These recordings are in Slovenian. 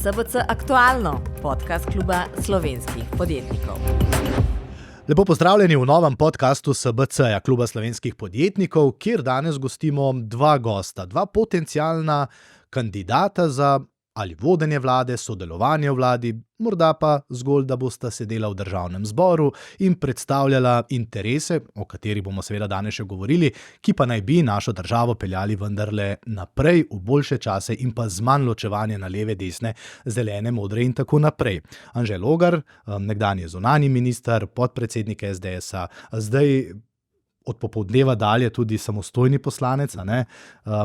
SBC Aktualno, podcast kluba slovenskih podjetnikov. Lepo pozdravljeni v novem podcastu SBC-ja, kluba slovenskih podjetnikov, kjer danes gostimo dva gosta, dva potencialna kandidata za ali vodenje vlade, sodelovanje v vladi, morda pa zgolj, da bosta sedela v državnem zboru in predstavljala interese, o katerih bomo seveda danes še govorili, ki pa naj bi našo državo peljali vendarle naprej v boljše čase in pa z manj ločevanja na leve, desne, zelene, modre in tako naprej. Anže Logar, nekdanji zunanji minister, podpredsednik SDS-a, zdaj od popoldneva dalje tudi samostojni poslanec,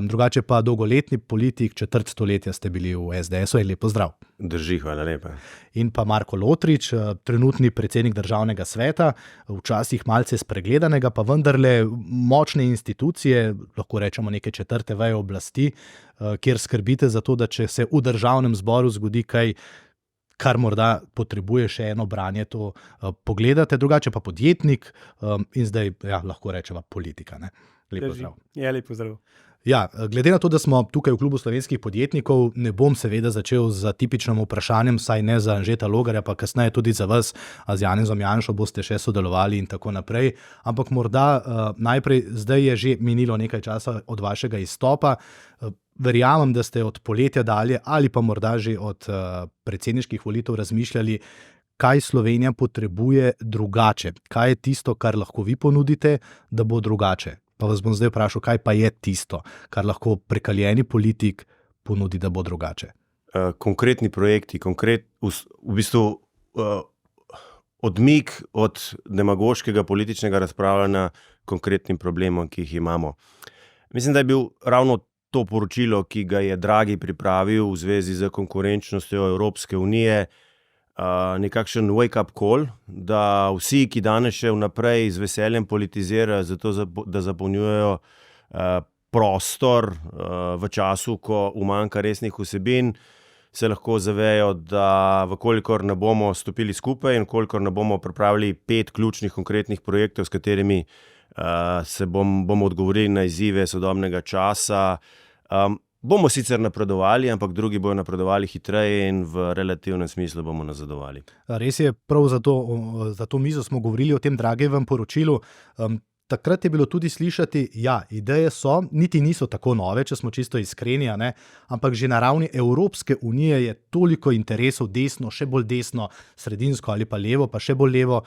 drugače pa dolgoletni politik, četrt stoletja ste bili v SDS-u, in lep pozdrav. Drži, hvala lepa. In pa Marko Lotrič, trenutni predsednik državnega sveta, včasih malce spregledanega, pa vendarle močne institucije, lahko rečemo neke četrte veje oblasti, kjer skrbite za to, da če se v državnem zboru zgodi kaj, kar morda potrebuje še eno branje, to pogledate, drugače pa podjetnik in zdaj lahko rečeva politika. Lep pozdrav. Ja, lep pozdrav. Ja, glede na to, da smo tukaj v klubu slovenskih podjetnikov, ne bom seveda začel z tipičnim vprašanjem, saj ne za Anžeta Logarja, pa kasneje tudi za vas, z Janezom Janšo boste še sodelovali in tako naprej, ampak morda najprej, zdaj je že minilo nekaj časa od vašega izstopa. Verjamem, da ste od poletja dalje ali pa morda že od predsedniških volitev razmišljali, kaj Slovenija potrebuje drugače. Kaj je tisto, kar lahko vi ponudite, da bo drugače? Pa vas bom zdaj vprašal, kaj pa je tisto, kar lahko prekaljeni politik ponudi, da bo drugače? Konkretni projekti, odmik od demagoškega političnega razpravljanja konkretnim problemom, ki jih imamo. Mislim, da je bil ravno to poročilo, ki ga je Draghi pripravil v zvezi z konkurenčnostjo Evropske unije, nekakšen wake-up call, da vsi, ki danes še vnaprej z veseljem politizirajo, zato da zapolnjujejo prostor v času, ko umanjka resnih vsebin, se lahko zavejo, da vkolikor ne bomo stopili skupaj in vkolikor ne bomo pripravili 5 ključnih konkretnih projektov, s katerimi se bomo odgovorili na izzive sodobnega časa, bomo sicer napredovali, ampak drugi bodo napredovali hitreje in v relativnem smislu bomo nazadovali. Res je, prav za to mizo smo govorili o tem Draghijevem poročilu. Takrat je bilo tudi slišati, ideje so, niti niso tako nove, če smo čisto iskreni, ampak že na ravni Evropske unije je toliko interesov desno, še bolj desno, sredinsko ali pa levo, pa še bolj levo.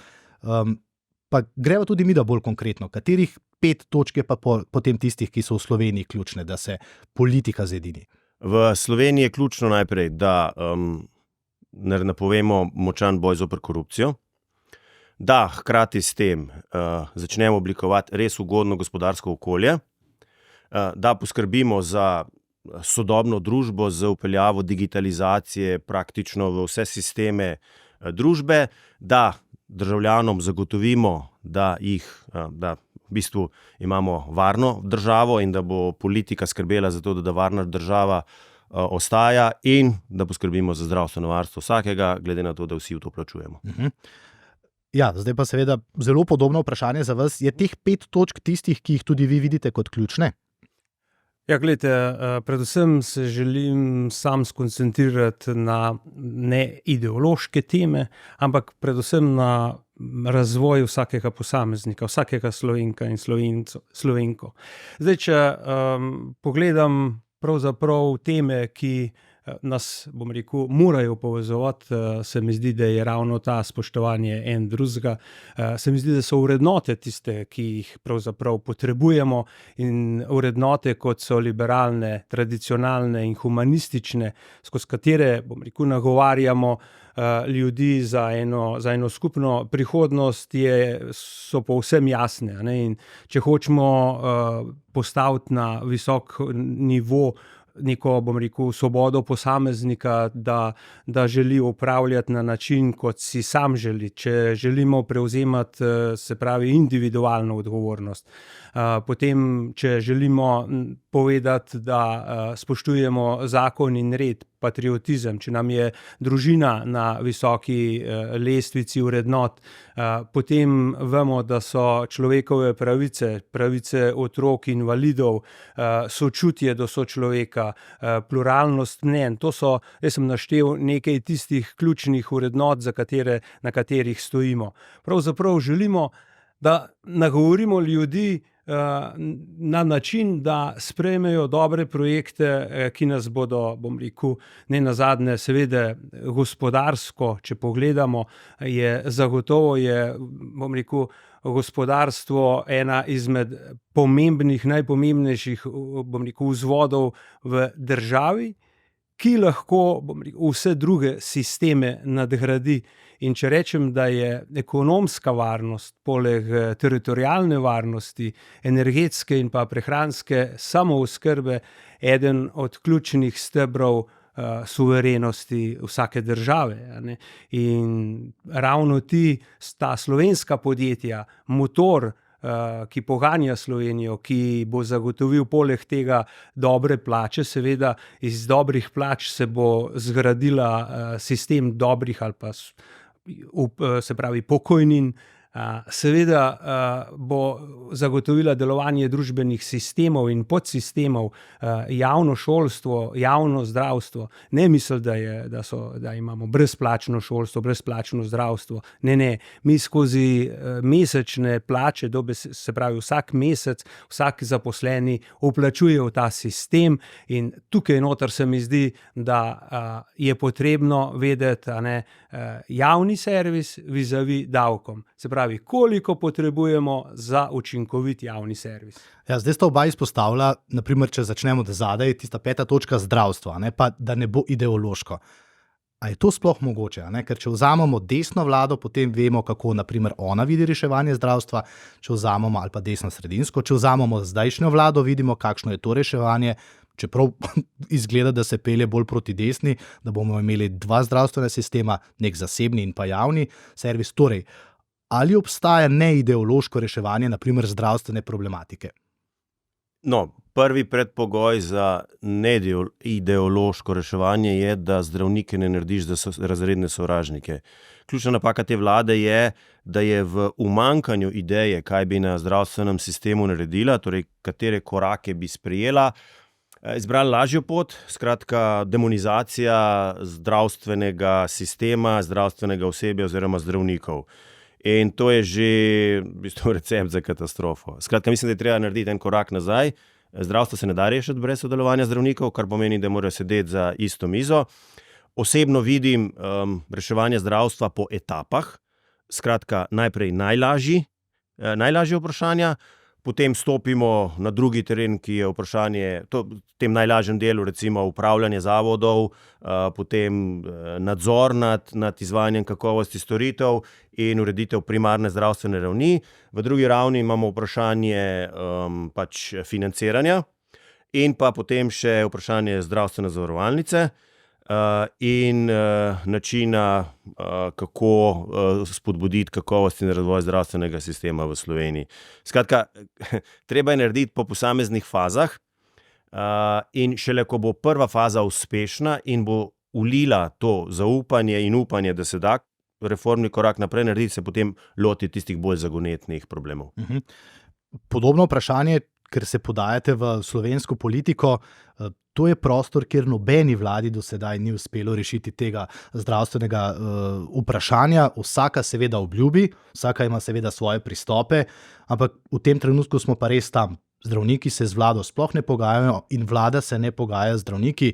Pa greva tudi mi da bolj konkretno, katerih 5 točk je pa potem tistih, ki so v Sloveniji ključne, da se politika zedini? V Sloveniji je ključno najprej, da napovemo močan boj zoper korupcijo, da hkrati s tem začnemo oblikovati res ugodno gospodarsko okolje, da poskrbimo za sodobno družbo z vpeljavo digitalizacije praktično v vse sisteme družbe, da državljanom zagotovimo, da v bistvu imamo varno državo in da bo politika skrbela za to, da varna država ostaja in da poskrbimo za zdravstveno varstvo vsakega, glede na to, da vsi v to plačujemo. Ja, zdaj pa seveda zelo podobno vprašanje za vas. Je teh 5 točk tistih, ki jih tudi vi vidite kot ključne? Ja, gledajte, predvsem se želim sam skoncentrirati na ne ideološke teme, ampak predvsem na razvoj vsakega posameznika, vsakega Slovenka in Slovenko. Zdaj, če pogledam pravzaprav teme, ki nas, bom rekel, morajo povezovati, se mi zdi, da je ravno ta spoštovanje en drugega. Se mi zdi, da so vrednote tiste, ki jih pravzaprav potrebujemo, in vrednote, kot so liberalne, tradicionalne in humanistične, skozi katere, bom rekel, nagovarjamo ljudi za eno skupno prihodnost, so povsem jasne. In če hočemo postaviti na visok nivo neko, bom rekel, svobodo posameznika, da želi upravljati na način, kot si sam želi, če želimo prevzemati, se pravi, individualno odgovornost. Potem, če želimo povedati, da spoštujemo zakon in red, patriotizem, če nam je družina na visoki lestvici vrednot, potem vemo, da so človekove pravice, pravice otrok, invalidov, sočutje do sočloveka, pluralnost mnenj. Jaz sem naštel nekaj tistih ključnih vrednot, na katerih stojimo. Pravzaprav želimo, da nagovorimo ljudi na način, da sprejmejo dobre projekte, ki nas bodo, nenazadnje seveda gospodarsko, če pogledamo, zagotovo je, gospodarstvo ena izmed pomembnih, najpomembnejših, vzvodov v državi, ki lahko vse druge sisteme nadgradi. In če rečem, da je ekonomska varnost, poleg teritorialne varnosti, energetske in pa prehranske samooskrbe, eden od ključnih stebrov suverenosti vsake države. Ne? In ravno ta slovenska podjetja, motor, ki poganja Slovenijo, ki bo zagotovil poleg tega dobre plače, seveda iz dobrih plač se bo zgradila sistem dobrih ali pa se pravi pokojnin, seveda bo zagotovila delovanje družbenih sistemov in podsistemov, javno šolstvo, javno zdravstvo. Ne misli, da imamo brezplačno šolstvo, brezplačno zdravstvo. Ne. Mi skozi mesečne plače, se pravi vsak mesec, vsak zaposleni vplačuje v ta sistem in tukaj noter se mi zdi, da je potrebno vedeti, javni servis vizavi davkom. Se pravi, koliko potrebujemo za učinkovit javni servis. Ja, zdaj sta oba izpostavila, naprimer, če začnemo od zadaj, tista 5. točka zdravstva, pa da ne bo ideološko. A je to sploh mogoče? Ker če vzamemo desno vlado, potem vemo, kako naprimer ona vidi reševanje zdravstva, če vzamemo ali pa desno-sredinsko, če vzamemo zdajšnjo vlado, vidimo, kakšno je to reševanje, čeprav izgleda, da se pelje bolj proti desni, da bomo imeli 2 zdravstvena sistema, nek zasebni in pa javni servis. Torej, ali obstaja neideološko reševanje, naprimer zdravstvene problematike? No, prvi predpogoj za neideološko reševanje je, da zdravnike ne narediš za razredne sovražnike. Ključna napaka te vlade je, da je v umanjkanju ideje, kaj bi na zdravstvenem sistemu naredila, torej katere korake bi sprejela, izbrala lažjo pot, skratka demonizacija zdravstvenega sistema, zdravstvenega osebja oziroma zdravnikov. In to je že v bistvu recept za katastrofo. Skratka, mislim, da je treba narediti en korak nazaj. Zdravstvo se ne da rešiti brez sodelovanja zdravnikov, kar pomeni, da morajo sedeti za isto mizo. Osebno vidim reševanje zdravstva po etapah. Skratka, najprej najlažje vprašanja, potem stopimo na drugi teren, ki je vprašanje, v tem najlažjem delu, recimo upravljanje zavodov, potem nadzor nad izvajanjem kakovosti storitev in ureditev primarne zdravstvene ravni. V drugi ravni imamo vprašanje financiranja in pa potem še vprašanje zdravstvene zavarovalnice in načina, kako spodbuditi kakovost in razvoj zdravstvenega sistema v Sloveniji. Skratka, treba je narediti po posameznih fazah in šele, ko bo prva faza uspešna in bo ulila to zaupanje in upanje, da se da reformni korak naprej narediti, se potem loti tistih bolj zagonetnih problemov. Podobno vprašanje, ker se podajate v slovensko politiko, to je prostor, kjer nobeni vladi do sedaj ni uspelo rešiti tega zdravstvenega vprašanja. Vsaka seveda obljubi, vsaka ima seveda svoje pristope, ampak v tem trenutku smo pa res tam. Zdravniki se z vlado sploh ne pogajajo in vlada se ne pogaja z zdravniki.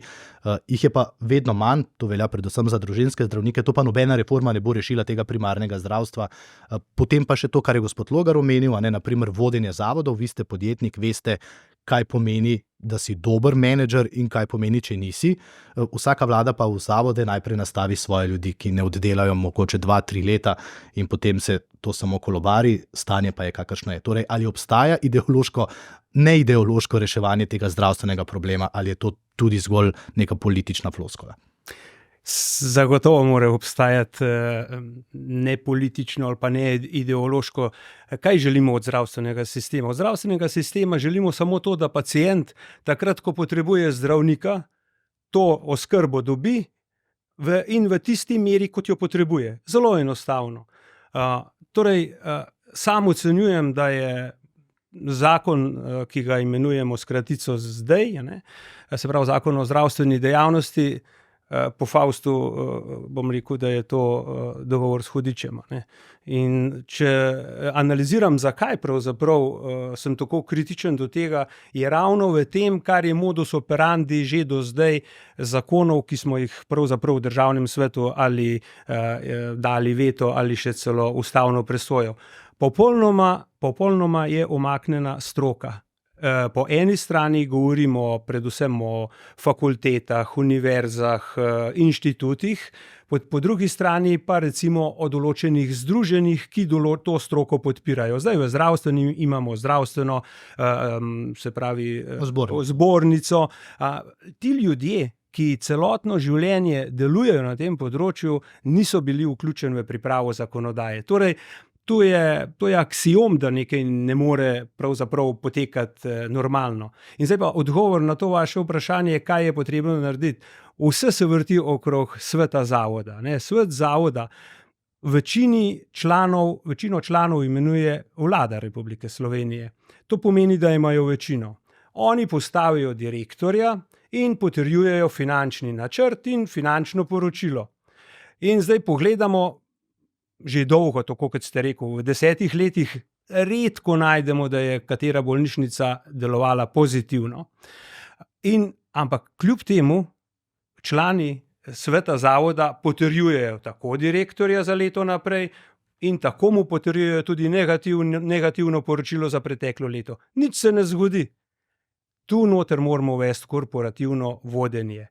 Jih je pa vedno manj, to velja predvsem za družinske zdravnike, to pa nobena reforma ne bo rešila tega primarnega zdravstva. Potem pa še to, kar je gospod Logar omenil, naprimer vodenje zavodov. Vi ste podjetnik, veste, kaj pomeni, da si dober menedžer in kaj pomeni, če nisi. Vsaka vlada pa v zavode najprej nastavi svoje ljudi, ki ne oddelajo mogoče 2-3 leta in potem se to samo kolobari, stanje pa je kakršno je. Torej, ali obstaja neideološko reševanje tega zdravstvenega problema, ali je to tudi zgolj neka politična floskula? Zagotovo mora obstajati ne politično ali pa ne ideološko. Kaj želimo od zdravstvenega sistema? Od zdravstvenega sistema želimo samo to, da pacient takrat, ko potrebuje zdravnika, to oskrbo dobi in v tisti meri, kot jo potrebuje. Zelo enostavno. Sam ocenjujem, da je zakon, ki ga imenujemo s kratico zdaj, se pravi zakon o zdravstveni dejavnosti, po Faustu bom rekel, da je to dogovor s hudičem. In če analiziram, zakaj pravzaprav sem tako kritičen do tega, je ravno v tem, kar je modus operandi že do zdaj zakonov, ki smo jih pravzaprav v državnem svetu ali dali veto ali še celo ustavno presojo. Popolnoma je umaknjena stroka. Po eni strani govorimo predvsem o fakultetah, univerzah, inštitutih, po drugi strani pa recimo o določenih združenjih, ki to stroko podpirajo. Zdaj v zdravstvenem imamo zdravstveno, se pravi zbornico. Ti ljudje, ki celotno življenje delujejo na tem področju, niso bili vključeni v pripravo zakonodaje. Torej, to je aksiom, da nekaj ne more pravzaprav potekati normalno. In zdaj pa odgovor na to vaše vprašanje, kaj je potrebno narediti. Vse se vrti okrog sveta zavoda. Svet zavoda večino članov imenuje Vlada Republike Slovenije. To pomeni, da imajo večino. Oni postavijo direktorja in potrjujejo finančni načrt in finančno poročilo. In zdaj pogledamo, že dolgo, tako kot ste rekel, v 10 letih redko najdemo, da je katera bolnišnica delovala pozitivno. Ampak kljub temu člani sveta zavoda potrjujejo tako direktorja za leto naprej in tako mu potrjujejo tudi negativno poročilo za preteklo leto. Nič se ne zgodi. Tu noter moramo uvesti korporativno vodenje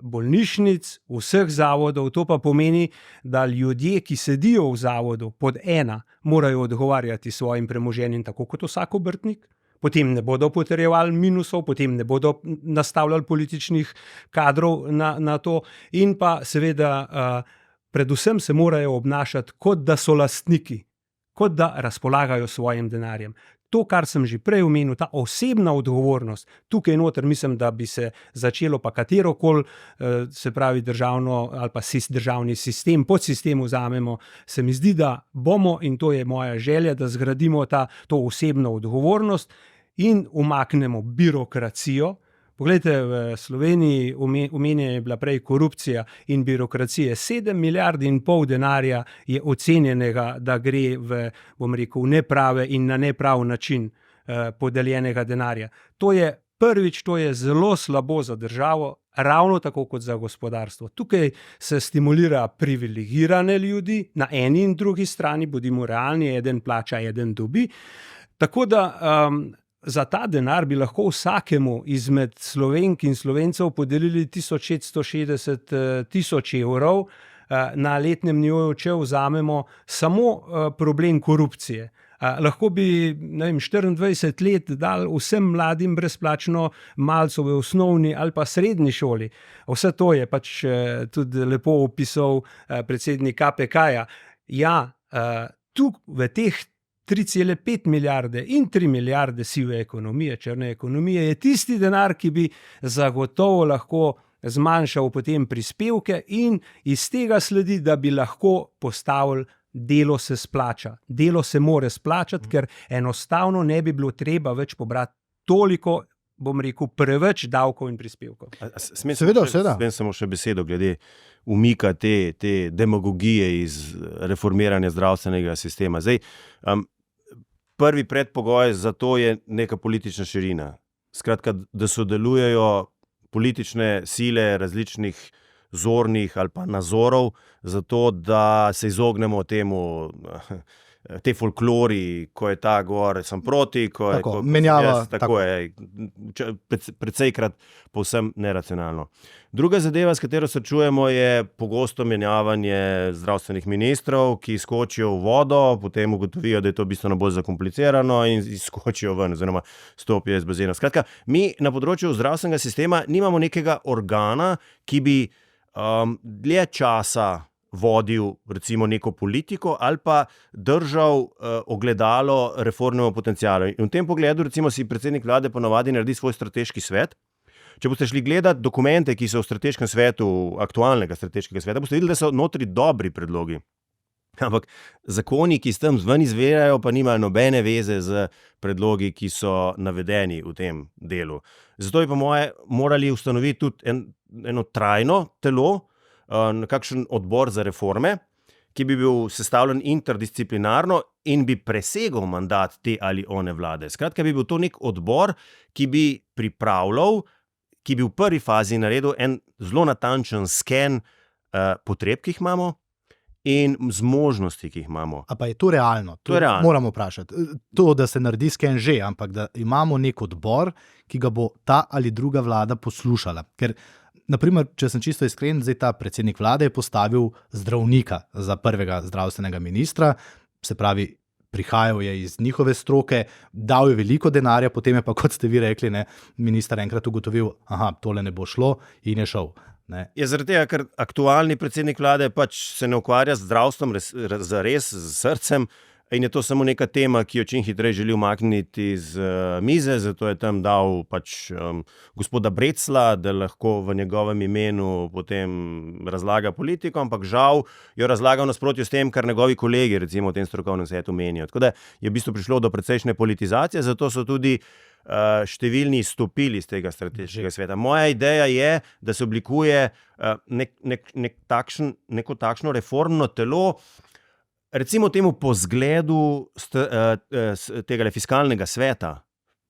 bolnišnic, vseh zavodov. To pa pomeni, da ljudje, ki sedijo v zavodu pod ena, morajo odgovarjati svojim premoženjem tako kot vsak obrtnik. Potem ne bodo potrjevali minusov, potem ne bodo nastavljali političnih kadrov na to in pa seveda predvsem se morajo obnašati, kot da so lastniki, kot da razpolagajo svojim denarjem. To, kar sem že prej omenil, ta osebna odgovornost, tukaj noter mislim, da bi se začelo pa katerokoli, se pravi državno ali pa državni sistem, podsistem vzamemo, se mi zdi, da bomo, in to je moja želja, da zgradimo to osebno odgovornost in umaknemo birokracijo. Poglejte, v Sloveniji omenjena je bila prej korupcija in birokracije. 7,5 milijarde denarja je ocenjenega, da gre v neprave in na neprav način podeljenega denarja. To je prvič, to je zelo slabo za državo, ravno tako kot za gospodarstvo. Tukaj se stimulira privilegirane ljudi, na eni in drugi strani, bodimo realni, eden plača, eden dobi. Tako da za ta denar bi lahko vsakemu izmed Slovenk in Slovencev podelili 1660 tisoč evrov na letnem nivoju, če vzamemo samo problem korupcije. Lahko bi 24 let dali vsem mladim brezplačno malico v osnovni ali pa srednji šoli. Vse to je pač tudi lepo opisal predsednik KPK-ja. Ja, tu v teh 3,5 milijarde in 3 milijarde sive ekonomije, črne ekonomije, je tisti denar, ki bi zagotovo lahko zmanjšal potem prispevke in iz tega sledi, da bi lahko postavili delo se splača. Delo se more splačati, ker enostavno ne bi bilo treba več pobrati toliko, bom rekel, preveč davkov in prispevkov. Seveda. Smem samo še besedo glede umika te demagogije iz reformiranja zdravstvenega sistema. Zdaj, prvi predpogoj za to je neka politična širina. Skratka, da sodelujejo politične sile različnih zornih ali pa nazorov, zato da se izognemo tej folklori, ko je ta gor, sem proti, menjava. Tako je, predsejkrat povsem neracionalno. Druga zadeva, s katero se čujemo, je pogosto menjavanje zdravstvenih ministrov, ki skočijo v vodo, potem ugotovijo, da je to bistveno bolj zakomplicirano in skočijo ven, oziroma stopijo iz bazena. Skratka, mi na področju zdravstvenega sistema nimamo nekega organa, ki bi dlje časa vodil recimo neko politiko ali pa držal ogledalo reformnemu potencialu. In v tem pogledu recimo si predsednik vlade ponavadi naredi svoj strateški svet, Če boste šli gledati dokumente, ki so v strateškem svetu, aktualnega strateškega sveta, boste videli, da so notri dobri predlogi. Ampak zakoni, ki s tem ven izvirajo, pa nimajo nobene veze z predlogi, ki so navedeni v tem delu. Zato je pa morali ustanoviti tudi eno trajno telo, nekakšen odbor za reforme, ki bi bil sestavljen interdisciplinarno in bi presegel mandat te ali one vlade. Skratka, bi bil to nek odbor, ki bi pripravljal, ki bi v prvi fazi naredil en zelo natančen sken potreb, ki jih imamo, in zmožnosti, ki jih imamo. A pa je to realno? To je realno. Moramo vprašati. To, da se naredi sken že, ampak da imamo nek odbor, ki ga bo ta ali druga vlada poslušala. Ker, naprimer, če sem čisto iskren, zdaj ta predsednik vlade je postavil zdravnika za prvega zdravstvenega ministra, se pravi, prihajal je iz njihove stroke, dal je veliko denarja, potem je pa, kot ste vi rekli, minister enkrat ugotovil, tole ne bo šlo in je šel. Je zaradi tega, ker aktualni predsednik vlade pač se ne ukvarja z zdravstvom zares, z srcem, in je to samo neka tema, ki jo čim hitreje želi umakniti z mize, zato je tam dal pač gospoda Brecla, da lahko v njegovem imenu potem razlaga politiko, ampak žal jo razlaga v nasprotju s tem, kar njegovi kolegi recimo v tem strokovnem svetu menijo. Tako da je v bistvu prišlo do precejšnje politizacije, zato so tudi številni izstopili iz tega strateškega sveta. Moja ideja je, da se oblikuje neko takšno reformno telo, recimo temu po zgledu tega fiskalnega sveta.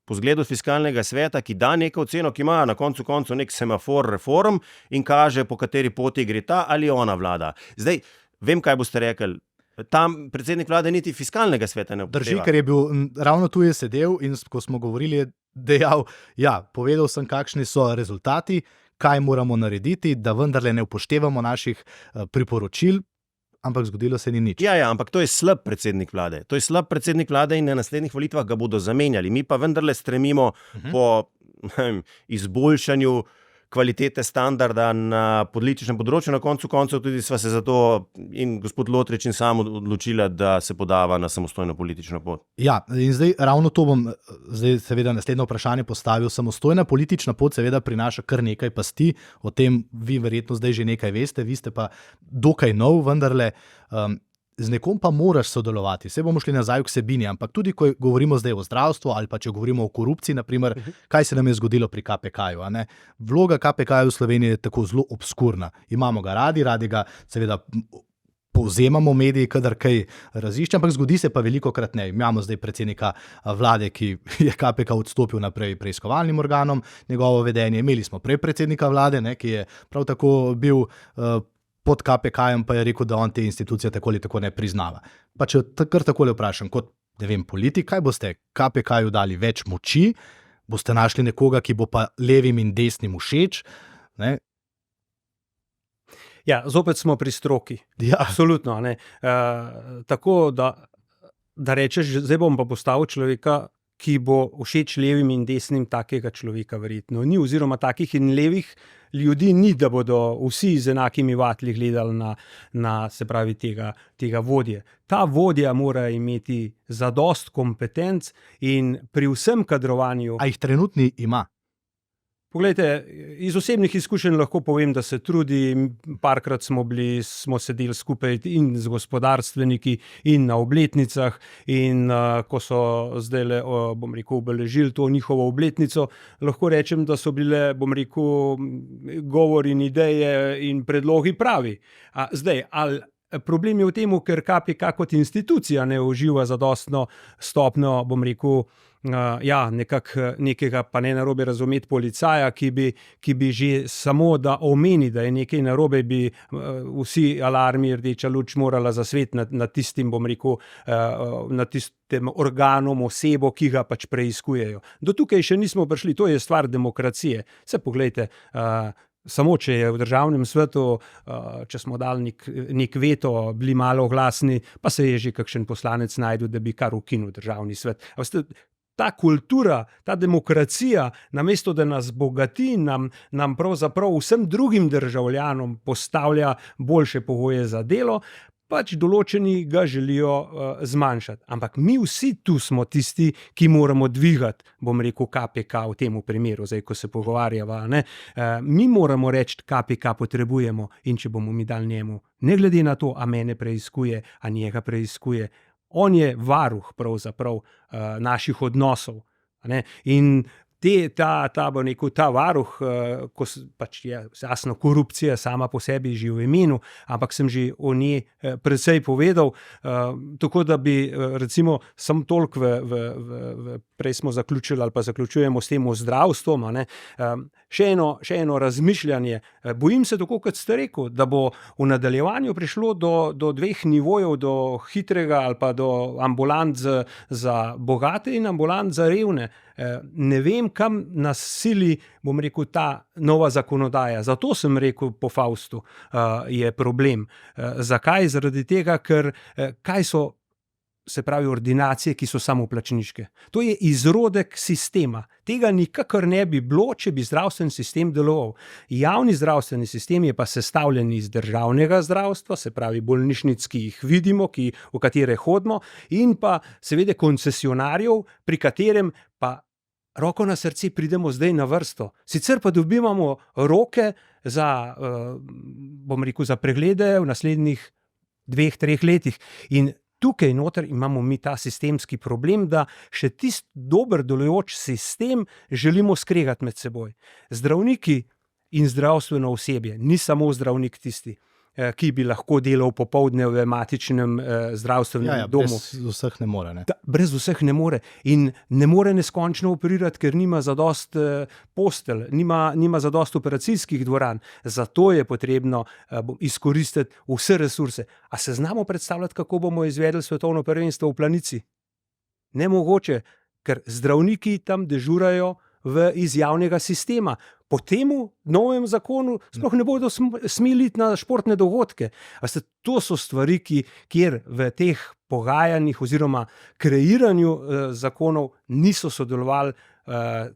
Po zgledu fiskalnega sveta, ki da neko oceno, ki ima na koncu nek semafor reform in kaže, po kateri poti gre ta ali ona vlada. Zdaj, vem, kaj boste rekli. Tam predsednik vlade niti fiskalnega sveta ne upošteva. Drži, ker je bil ravno tu je sedel in ko smo govorili, je dejal, povedal sem, kakšni so rezultati, kaj moramo narediti, da vendarle ne upoštevamo naših priporočil, ampak zgodilo se ni nič. Ja, ampak to je slab predsednik vlade. To je slab predsednik vlade in na naslednjih volitvah ga bodo zamenjali. Mi pa vendarle stremimo po izboljšanju kvalitete standarda na političnem področju. Na koncu koncev tudi sva se zato in gospod Lotrič in sam odločila, da se podava na samostojno politično pot. Ja, in zdaj ravno to bom seveda naslednje vprašanje postavil. Samostojna politična pot seveda prinaša kar nekaj pasti, o tem vi verjetno zdaj že nekaj veste, vi ste pa dokaj nov, vendarle z nekom pa moraš sodelovati. Vse bomo šli nazaj k vsebini, ampak tudi, ko govorimo zdaj o zdravstvu ali pa če govorimo o korupciji, naprimer, kaj se nam je zgodilo pri KPK-ju. Vloga KPK-ju v Sloveniji je tako zelo obskurna. Imamo ga radi ga seveda povzemamo mediji, kadar kaj razišče, ampak zgodi se pa velikokrat ne. Imamo zdaj predsednika vlade, ki je KPK odstopil naprej preiskovalnim organom, njegovo vedenje. Imeli smo prej predsednika vlade, ki je prav tako bil pod KPK-jem, pa je rekel, da on te institucije tako ali tako ne priznava. Pa če kar takole vprašam, kot politik, kaj boste KPK-ju dali več moči, boste našli nekoga, ki bo pa levim in desnim všeč? Ja, zopet smo pri stroki. Ja. Absolutno. Tako, da rečeš, zdaj bom pa postavil človeka, ki bo všeč levim in desnim, takega človeka verjetno ni, oziroma takih in levih ljudi ni, da bodo vsi z enakimi vatli gledali na se pravi tega vodje. Ta vodja mora imeti zadost kompetenc in pri vsem kadrovanju. A jih trenutni ima? Poglejte, iz osebnih izkušenj lahko povem, da se trudi, parkrat smo sedeli skupaj in z gospodarstveniki in na obletnicah in ko so zdajle, bom rekel, obeležili to njihovo obletnico, lahko rečem, da so bile, bom rekel, govori in ideje in predlogi pravi. Zdaj, problem je v tem, ker KPK kot institucija ne uživa zadostno stopnjo, bom rekel, nekega, pa ne narobe razumeti, policaja, ki bi že samo da omeni, da je nekaj narobe, bi vsi alarmi, rdeča luč morala zasvetiti na tistim, bom rekel, na tistem organom, osebo, ki ga pač preiskujejo. Do tukaj še nismo prišli, to je stvar demokracije. Se poglejte, samo če je v državnem svetu, če smo dali nek veto, bili malo glasni, pa se je že kakšen poslanec najdel, da bi kar ukinil državni svet. Ta kultura, ta demokracija, namesto da nas bogati, nam pravzaprav vsem drugim državljanom postavlja boljše pogoje za delo, pač določeni ga želijo zmanjšati. Ampak mi vsi tu smo tisti, ki moramo dvigati, bom rekel, KPK v tem primeru, zdaj, ko se pogovarjava. Mi moramo reči, KPK potrebujemo in če bomo mi dali njemu, ne glede na to, a mene preiskuje, a njega preiskuje, on je varuh pravzaprav naših odnosov. In ta varuh, ko pač je jasno korupcija sama po sebi že v imenu, ampak sem že o njej precej povedal, tako da bi recimo sam toliko prej smo zaključili ali pa zaključujemo s tem zdravstvom, še eno razmišljanje. Bojim se, tako kot ste rekel, da bo v nadaljevanju prišlo do dveh nivojev, do hitrega ali pa do ambulant za bogate in ambulant za revne. Ne vem, kam nas sili, bom rekel, ta nova zakonodaja. Zato sem rekel po Faustu, je problem. Zakaj? Zaradi tega, ker kaj so, se pravi, ordinacije, ki so samoplačniške. To je izrodek sistema. Tega nikakor ne bi bilo, če bi zdravstveni sistem deloval. Javni zdravstveni sistem je pa sestavljen iz državnega zdravstva, se pravi bolnišnic, ki jih vidimo, v katere hodimo, in pa seveda koncesionarjev, pri katerem pa roko na srce pridemo zdaj na vrsto. Sicer pa dobivamo roke za, bom rekel, za preglede v naslednjih 2-3 letih. In tukaj noter imamo mi ta sistemski problem, da še tisti dober delujoč sistem želimo skregati med seboj. Zdravniki in zdravstveno osebje, ni samo zdravnik tisti, ki bi lahko delal popoldne v matičnem zdravstvenem domu. Brez vseh ne more. Brez vseh ne more. In ne more neskončno operirati, ker nima zadost postelj, nima zadost operacijskih dvoran. Zato je potrebno izkoristiti vse resurse. A se znamo predstavljati, kako bomo izvedli svetovno prvenstvo v Planici? Nemogoče, ker zdravniki tam dežurajo iz javnega sistema. Po temu novem zakonu sploh ne bodo smeli iti na športne dogodke. To so stvari, kjer v teh pogajanjih oziroma kreiranju zakonov niso sodelovali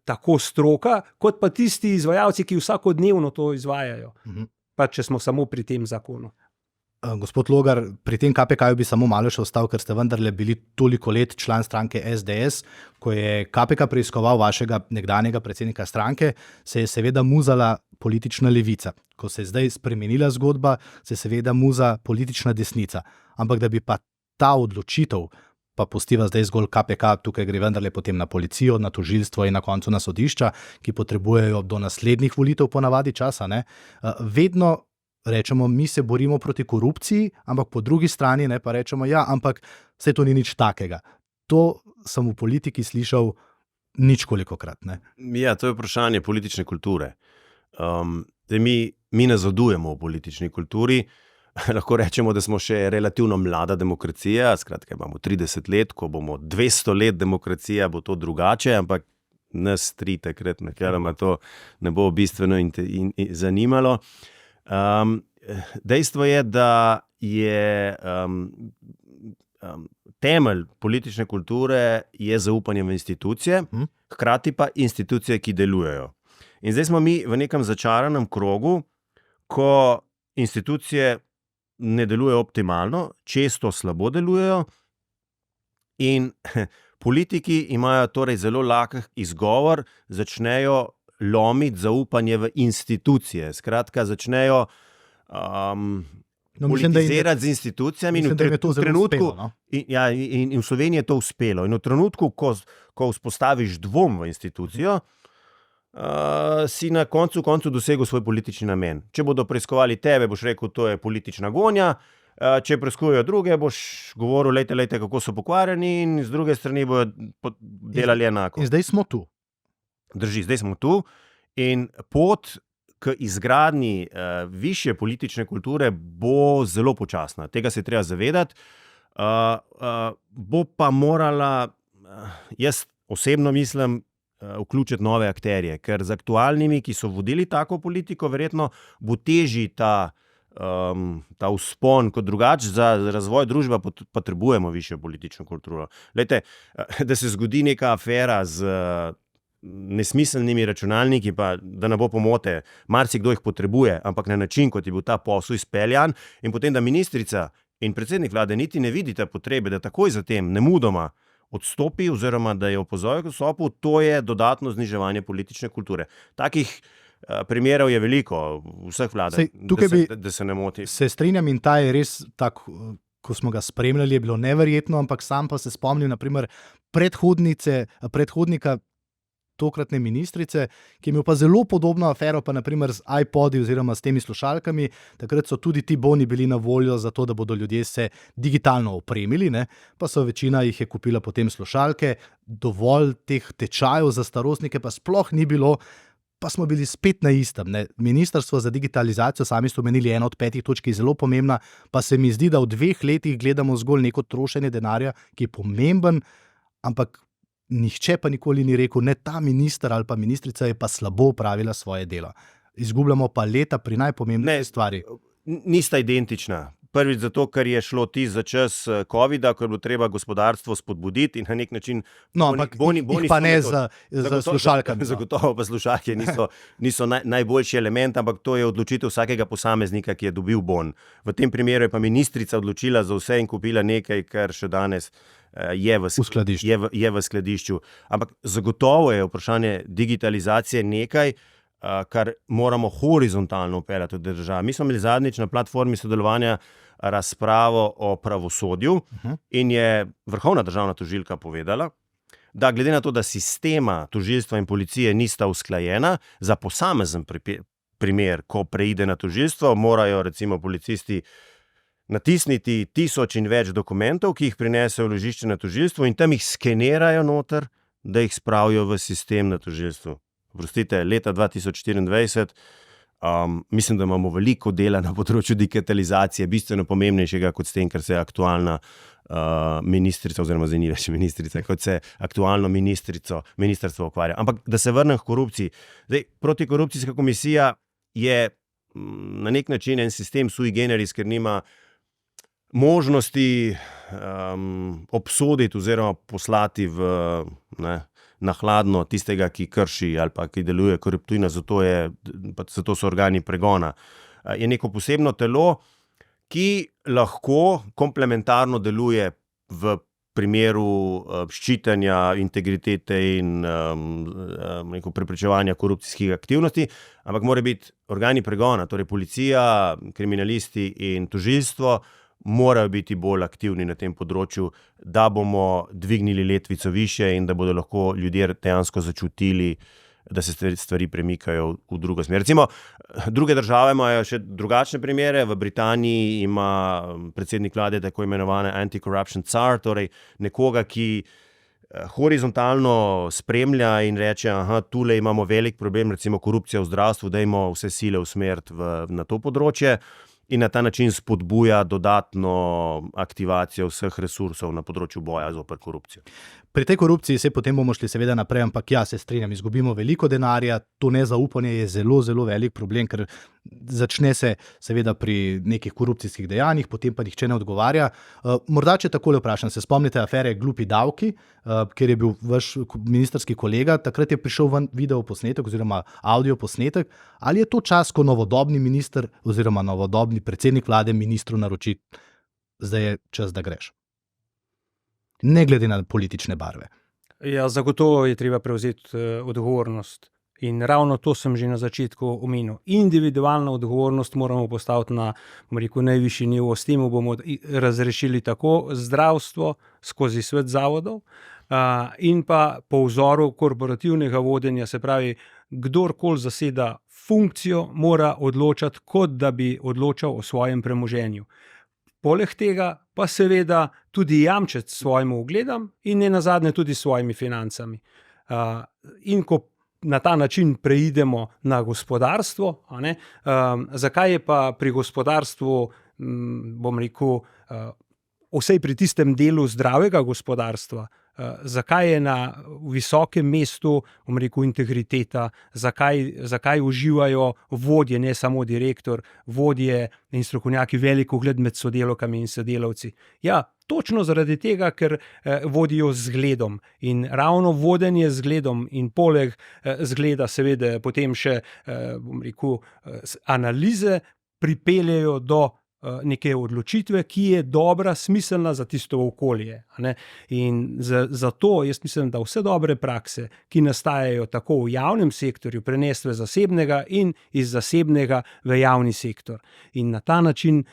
tako stroka, kot pa tisti izvajalci, ki vsakodnevno to izvajajo. Pa če smo samo pri tem zakonu. Gospod Logar, pri tem KPK-ju bi samo malo še ostal, ker ste vendarle bili toliko let član stranke SDS. Ko je KPK preiskoval vašega nekdanjega predsednika stranke, se je seveda muzala politična levica. Ko se je zdaj spremenila zgodba, se seveda muza politična desnica. Ampak da bi pa ta odločitev, pa pustiva zdaj zgolj KPK, tukaj gre vendarle potem na policijo, na tožilstvo in na koncu na sodišča, ki potrebujejo do naslednjih volitev ponavadi časa, vedno rečemo, mi se borimo proti korupciji, ampak po drugi strani pa rečemo, ampak vse to ni nič takega. To sem v politiki slišal ničkolikokrat. Ja, to je vprašanje politične kulture. Mi nazadujemo v politični kulturi. Lahko rečemo, da smo še relativno mlada demokracija, skratka imamo 30 let, ko bomo 200 let demokracija, bo to drugače, ampak nas 3 takrat načeloma to ne bo bistveno zanimalo. Dejstvo je, da je temelj politične kulture je zaupanje v institucije, hkrati pa institucije, ki delujejo. In zdaj smo mi v nekem začaranem krogu, ko institucije ne delujejo optimalno, često slabo delujejo in politiki imajo torej zelo lahek izgovor, začnejo lomiti zaupanje v institucije. Skratka, začnejo politizirati z institucijami. Mislim, da je to zelo uspelo. In v Sloveniji je to uspelo. In v trenutku, ko vzpostaviš dvom v institucijo, si na koncu dosegel svoj politični namen. Če bodo preiskovali tebe, boš rekel, to je politična gonja. Če preiskujejo druge, boš govoril, lejte, kako so pokvarjeni, in z druge strani bodo delali enako. In zdaj smo tu. Drži, zdaj smo tu in pot k izgradnji višje politične kulture bo zelo počasna. Tega se je treba zavedati. Bo pa morala, jaz osebno mislim, vključiti nove akterje, ker z aktualnimi, ki so vodili tako politiko, verjetno bo težji ta vzpon, kot drugače za razvoj družbe potrebujemo višjo politično kulturo. Lejte, da se zgodi neka afera z nesmiselnimi računalniki, pa da ne bo pomote, marsikdo jih potrebuje, ampak na način, kot je bil ta posel izpeljan, in potem, da ministrica, in predsednik vlade niti ne vidita potrebe, da takoj zatem nemudoma odstopi oziroma da je opozoril k odstopu, to je dodatno zniževanje politične kulture. Takih primerov je veliko v vseh vladah, da se ne moti. Se strinjam in ta je res tak, ko smo ga spremljali, je bilo neverjetno, ampak sam pa se spomnim, naprimer, predhodnika tokratne ministrice, ki je imel pa zelo podobno afero, pa naprimer z iPodi oziroma s temi slušalkami. Takrat so tudi ti boni bili na voljo za to, da bodo ljudje se digitalno opremili, ne? Pa so večina jih je kupila potem slušalke, dovolj teh tečajev za starostnike pa sploh ni bilo, pa smo bili spet na istem. Ne? Ministrstvo za digitalizacijo, sami ste omenili, ena od 5 točk, je zelo pomembna, pa se mi zdi, da v 2 letih gledamo zgolj neko trošenje denarja, ki je pomemben, ampak nihče pa nikoli ni rekel, ne, ta minister ali pa ministrica je pa slabo opravila svoje delo. Izgubljamo pa leta pri najpomembnejši stvari. Nista identična. Prvič zato, ker je šlo za čas covida, ko je bilo treba gospodarstvo spodbuditi in na nek način boni pa ne za slušalkami. Zagotovo pa slušalke niso najboljši element, ampak to je odločitev vsakega posameznika, ki je dobil bon. V tem primeru je pa ministrica odločila za vse in kupila nekaj, kar še danes je v skladišču. Ampak zagotovo je vprašanje digitalizacije nekaj, kar moramo horizontalno upeljati v državi. Mi smo imeli zadnjič na platformi sodelovanja razpravo o pravosodju in je vrhovna državna tožilka povedala, da glede na to, da sistema tožilstva in policije nista usklajena, za posamezen primer, ko preide na tožilstvo, morajo recimo policisti natisniti 1000 in več dokumentov, ki jih prinesejo v vložišče na tožilstvo in tam jih skenirajo noter, da jih spravijo v sistem na tožilstvu. Oprostite, leta 2024, mislim, da imamo veliko dela na področju digitalizacije, bistveno pomembnejšega kot s tem, kar se aktualna ministrica, oziroma zdaj ni več ministrica, kot se aktualno ministrstvo ukvarja. Ampak da se vrnem k korupciji. Zdaj, protikorupcijska komisija je na nek način en sistem sui generis, ker nima možnosti obsoditi oziroma poslati na hladno tistega, ki krši ali pa ki deluje koruptivno, zato so organi pregona. Je neko posebno telo, ki lahko komplementarno deluje v primeru ščitanja integritete in preprečevanja korupcijskih aktivnosti, ampak mora biti organi pregona, torej policija, kriminalisti in tožilstvo, morajo biti bolj aktivni na tem področju, da bomo dvignili letvico više in da bodo lahko ljudje dejansko začutili, da se stvari premikajo v drugo smer. Recimo, druge države imajo še drugačne primere. V Britaniji ima predsednik vlade tako imenovane anti-corruption tsar, torej nekoga, ki horizontalno spremlja in reče, tule imamo velik problem, recimo korupcija v zdravstvu, dajmo vse sile usmeriti na to področje. In na ta način spodbuja dodatno aktivacijo vseh resursov na področju boja zoper korupcijo. Pri tej korupciji se potem bomo šli seveda naprej, ampak ja, se strinjam, izgubimo veliko denarja, to nezaupanje je zelo, zelo velik problem, ker začne se seveda pri nekih korupcijskih dejanjih, potem pa nihče ne odgovarja. Morda, če takole vprašam, se spomnite afere Glupi davki, kjer je bil vaš ministrski kolega, takrat je prišel ven video posnetek oziroma audio posnetek. Ali je to čas, ko novodobni minister oziroma novodobni predsednik vlade ministru naroči, zdaj je čas, da greš? Ne glede na politične barve. Ja, zagotovo je treba prevzeti odgovornost. In ravno to sem že na začetku omenil. Individualno odgovornost moramo postaviti na najvišji nivo. S tem bomo razrešili tako zdravstvo skozi svet zavodov in pa po vzoru korporativnega vodenja, se pravi, kdorkoli zaseda funkcijo, mora odločati, kot da bi odločal o svojem premoženju. Poleg tega pa seveda tudi jamčiti svojim ugledom in nenazadnje tudi svojimi financami. In ko na ta način preidemo na gospodarstvo, zakaj je pa pri gospodarstvu, bom rekel, vsaj pri tistem delu zdravega gospodarstva, zakaj je na visokem mestu, bom rekel, integriteta, zakaj uživajo vodje, ne samo direktor, vodje in strokovnjaki velik ugled med sodelavkami in sodelavci. Ja, točno zaradi tega, ker vodijo z zgledom in ravno vodenje z zgledom in poleg zgleda seveda potem še, bom rekel, analize pripeljejo do neke odločitve, ki je dobra, smiselna za tisto okolje. In zato jaz mislim, da vse dobre prakse, ki nastajajo tako v javnem sektorju, prenesti v zasebnega in iz zasebnega v javni sektor. In na ta način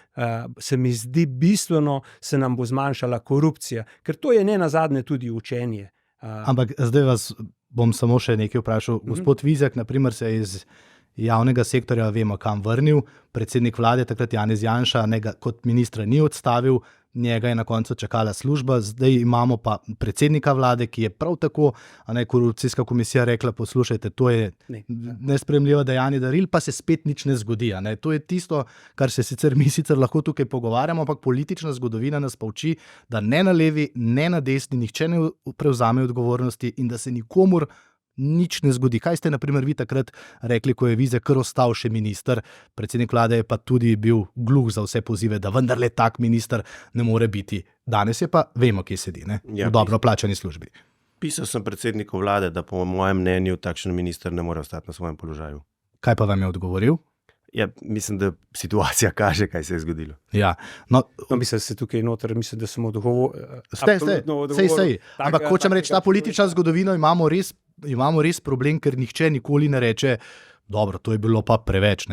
se mi zdi bistveno, se nam bo zmanjšala korupcija, ker to je nenazadnje tudi učenje. Ampak zdaj vas bom samo še nekaj vprašal. Gospod Vizjak, na primer, se je iz javnega sektorja, vemo kam, vrnil. Predsednik vlade, takrat Janez Janša, kot ministra ni odstavil, njega je na koncu čakala služba. Zdaj imamo pa predsednika vlade, ki je prav tako, korupcijska komisija rekla, poslušajte, to je nesprejemljivo dejanje daril, pa se spet nič ne zgodi. To je tisto, kar se mi sicer lahko tukaj pogovarjamo, ampak politična zgodovina nas pa uči, da ne na levi, ne na desni, nihče ne prevzame odgovornosti in da se nikomur nič ne zgodi. Kaj ste, na primer, vi takrat rekli, ko je Vizjak kar ostal še minister, predsednik vlade je pa tudi bil gluh za vse pozive, da vendarle tak minister ne more biti. Danes je pa, vemo, kje sedi, v dobro plačani službi. Pisal sem predsedniku vlade, da po mojem mnenju takšen minister ne more ostati na svojem položaju. Kaj pa vam je odgovoril? Ja, mislim, da situacija kaže, kaj se je zgodilo. Ja, mislim, da se tukaj noter, mislim, da sem odgovoril. Sej. Ampak hočem reči, ta politična zgodovina imamo res problem, ker nihče nikoli ne reče, dobro, to je bilo pa preveč,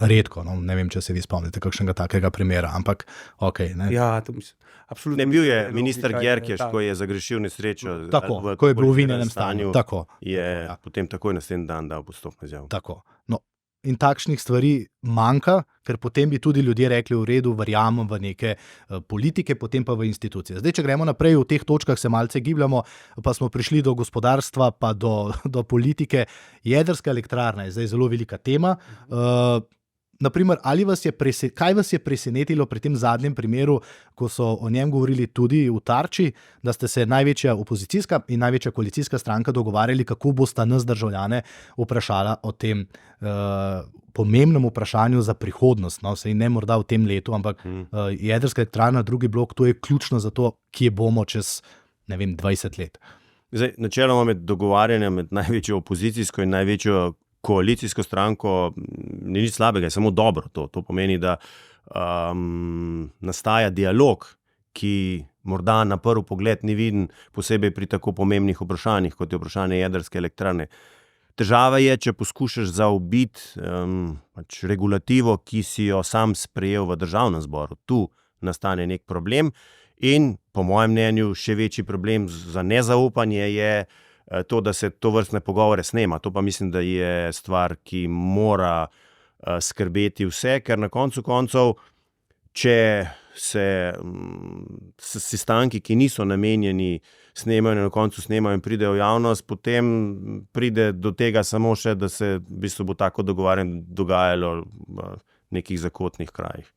redko, ne vem, če se vi spomnite kakšnega takega primera, ampak okej. Ja, to mislim. Absolutno. Ne bil je minister Györkös, ko je zagrešil nesrečo. Tako, ko je bil v vinjenem stanju. Tako. Je potem takoj naslednji dan dal postopno izjavo. Tako. In takšnih stvari manjka, ker potem bi tudi ljudje rekli, v redu, verjamem v neke politike, potem pa v institucije. Zdaj, če gremo naprej, v teh točkah se malce gibljamo, pa smo prišli do gospodarstva, pa do politike. Jedrska elektrarna je zdaj zelo velika tema. Naprimer, kaj vas je presenetilo pri tem zadnjem primeru, ko so o njem govorili tudi v Tarči, da ste se največja opozicijska in največja koalicijska stranka dogovarjali, kako bosta nas državljane vprašala o tem pomembnem vprašanju za prihodnost. Sej ne morda v tem letu, ampak jedrska elektrarna, drugi blok, to je ključno za to, kje bomo čez, 20 let. Zdaj, načeloma med dogovarjanjem med največjo opozicijsko in največjo koalicijsko stranko ni nič slabega, je samo dobro. To pomeni, da nastaja dialog, ki morda na prvi pogled ni viden, posebej pri tako pomembnih vprašanjih, kot je vprašanje jedrske elektrarne. Težava je, če poskušaš zaobiti regulativo, ki si jo sam sprejel v državnem zboru. Tu nastane nek problem in po mojem mnenju še večji problem za nezaupanje je to, da se to vrstne pogovore snema. To pa mislim, da je stvar, ki mora skrbeti vse, ker na koncu koncev, če se sestanki, ki niso namenjeni snemajo, na koncu snemajo in pridejo v javnost, potem pride do tega samo še, da se v bistvu bo tako dogovarjanje dogajalo v nekih zakotnih krajih.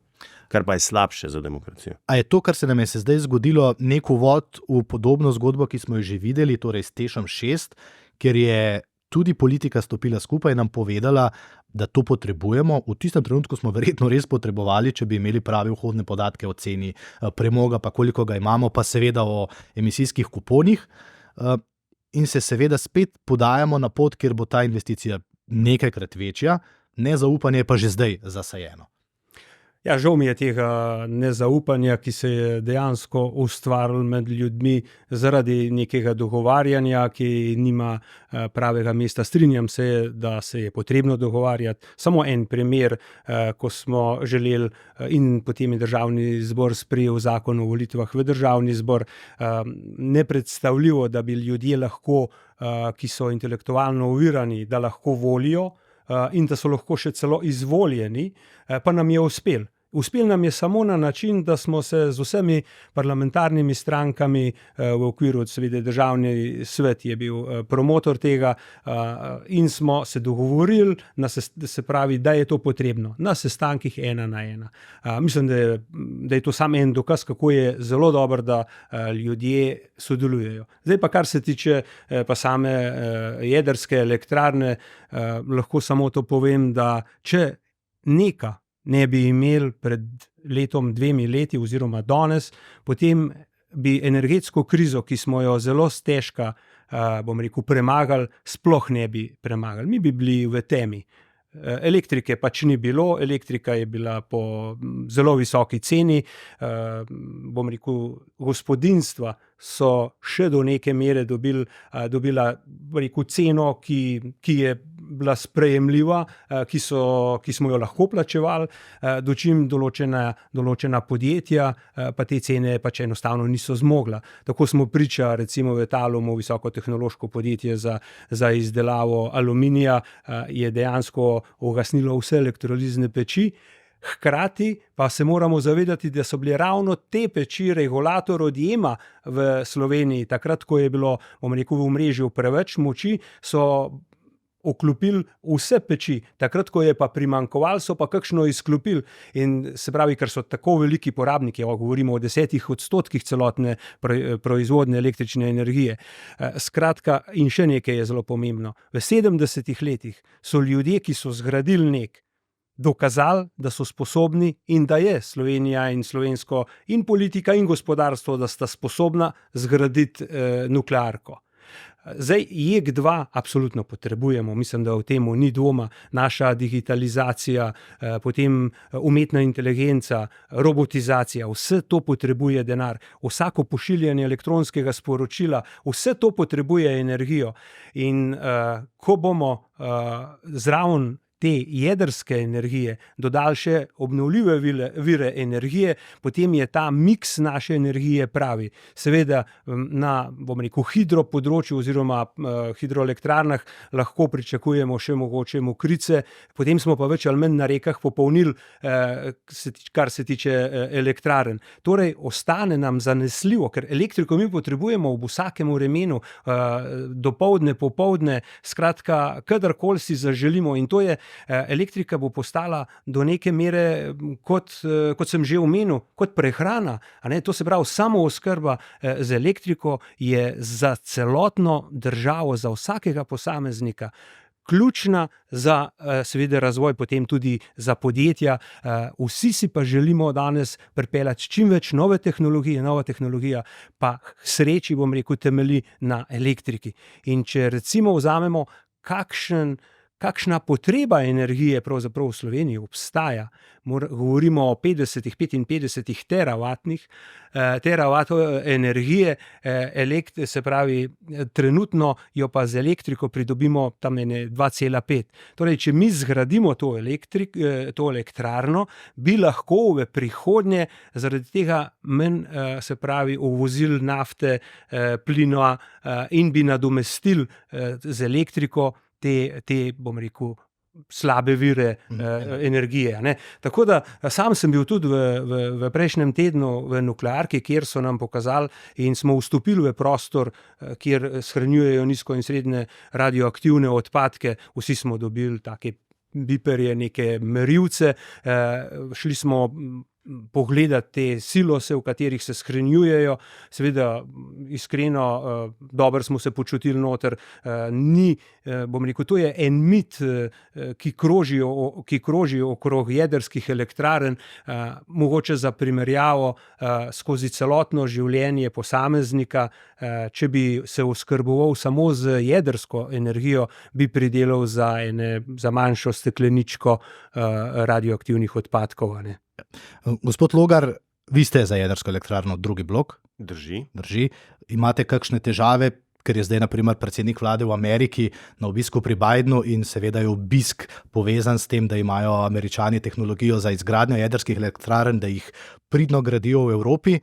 Kar pa je slabše za demokracijo. A je to, kar se nam je zdaj zgodilo, nek uvod v podobno zgodbo, ki smo jo že videli, torej s TEŠ 6, ker je tudi politika stopila skupaj in nam povedala, da to potrebujemo. V tistem trenutku smo verjetno res potrebovali, če bi imeli pravi vhodne podatke o ceni premoga, pa koliko ga imamo, pa seveda o emisijskih kuponih. In se seveda spet podajamo na pot, kjer bo ta investicija nekajkrat večja, nezaupanje pa že zdaj zasajeno. Ja, žal mi je tega nezaupanja, ki se je dejansko ustvarilo med ljudmi zaradi nekega dogovarjanja, ki nima pravega mesta. Strinjam se, da se je potrebno dogovarjati. Samo en primer, ko smo želeli in potem je državni zbor sprejel zakon o volitvah v državni zbor, nepredstavljivo, da bi ljudje lahko, ki so intelektualno ovirani, da lahko volijo in da so lahko še celo izvoljeni, pa nam je uspel. Uspel nam je samo na način, da smo se z vsemi parlamentarnimi strankami v okviru, seveda državni svet je bil promotor tega in smo se dogovorili, se pravi, da je to potrebno na sestankih 1 na 1. Mislim, da je to samo en dokaz, kako je zelo dobro, da ljudje sodelujejo. Zdaj pa, kar se tiče pa same jedrske elektrarne, lahko samo to povem, da če neka ne bi imeli pred letom 2 leti oziroma danes, potem bi energetsko krizo, ki smo jo zelo stežka, premagali, sploh ne bi premagali. Mi bi bili v temi. elektrike pač ni bilo, elektrika je bila po zelo visoki ceni, bom rekel, gospodinjstva so še do neke mere dobila rekel, ceno, ki je bila sprejemljiva, ki smo jo lahko plačevali, dočim določena podjetja pa te cene pač enostavno niso zmogla. Tako smo priča recimo v Talumu, visokotehnološko podjetje za izdelavo aluminija, je dejansko ugasnilo vse elektrolizne peči. Hkrati pa se moramo zavedati, da so bile ravno te peči regulator odjema v Sloveniji. Takrat, ko je bilo, bom rekel, v omrežju preveč moči, so vklopili vse peči. Takrat, ko je pa primanjkovalo, so pa kakšno izklopili. In se pravi, ker so tako veliki porabniki, govorimo o 10% celotne proizvodne električne energije. Skratka, in še nekaj je zelo pomembno. V 70 letih so ljudje, ki so zgradili NEK, dokazali, da so sposobni in da je Slovenija in slovensko in politika in gospodarstvo, da sta sposobna zgraditi nuklearko. Zdaj, JEK2 absolutno potrebujemo, mislim, da o tem ni dvoma, naša digitalizacija, potem umetna inteligenca, robotizacija, vse to potrebuje denar, vsako pošiljanje elektronskega sporočila, vse to potrebuje energijo. In ko bomo zraven te jedrske energije dodali še obnovljive vire energije, potem je ta miks naše energije pravi. Seveda na, bom rekel, hidropodročju oziroma hidroelektrarnah lahko pričakujemo še mogoče Mokrice, potem smo pa več ali manj na rekah popolnili, kar se tiče elektrarn. Torej, ostane nam zanesljivo, ker elektriko mi potrebujemo v vsakem vremenu, dopoldne, popoldne, skratka, kadarkoli si zaželimo, in to je elektrika bo postala do neke mere, kot sem že omenil, kot prehrana. To se pravi, samooskrba z elektriko je za celotno državo, za vsakega posameznika ključna za seveda razvoj, potem tudi za podjetja. Vsi si pa želimo danes pripeljati čim več nove tehnologije, nova tehnologija pa sreči, bom rekel, temelji na elektriki. In če recimo vzamemo, kakšna potreba energije pravzaprav v Sloveniji obstaja. Govorimo o 55 teravatov energije, se pravi, trenutno jo pa z elektriko pridobimo tam 2,5. Torej, če mi zgradimo to elektrarno, bi lahko v prihodnje zaradi tega manj, se pravi, uvozili nafte, plina in bi nadomestili z elektriko te, bom rekel, slabe vire energije. Tako da sam sem bil tudi v prejšnjem tednu v nuklearki, kjer so nam pokazali in smo vstopili v prostor, kjer shranjujejo nizko in srednje radioaktivne odpadke. Vsi smo dobili take biperje, neke merilce, šli smo pogledati te silose, v katerih se shranjujejo. Seveda, iskreno, dobro smo se počutili noter. Ni, bom rekel, to je en mit, ki kroži okrog jedrskih elektrarn. Mogoče za primerjavo, skozi celotno življenje posameznika, če bi se oskrboval samo z jedrsko energijo, bi pridelal za manjšo stekleničko radioaktivnih odpadkov. Gospod Logar, vi ste za jedrsko elektrarno drugi blok? Drži. Imate kakšne težave, ker je zdaj na primer predsednik vlade v Ameriki na obisku pri Bidenu in seveda je obisk povezan s tem, da imajo Američani tehnologijo za izgradnjo jedrskih elektrarn, da jih pridno gradijo v Evropi,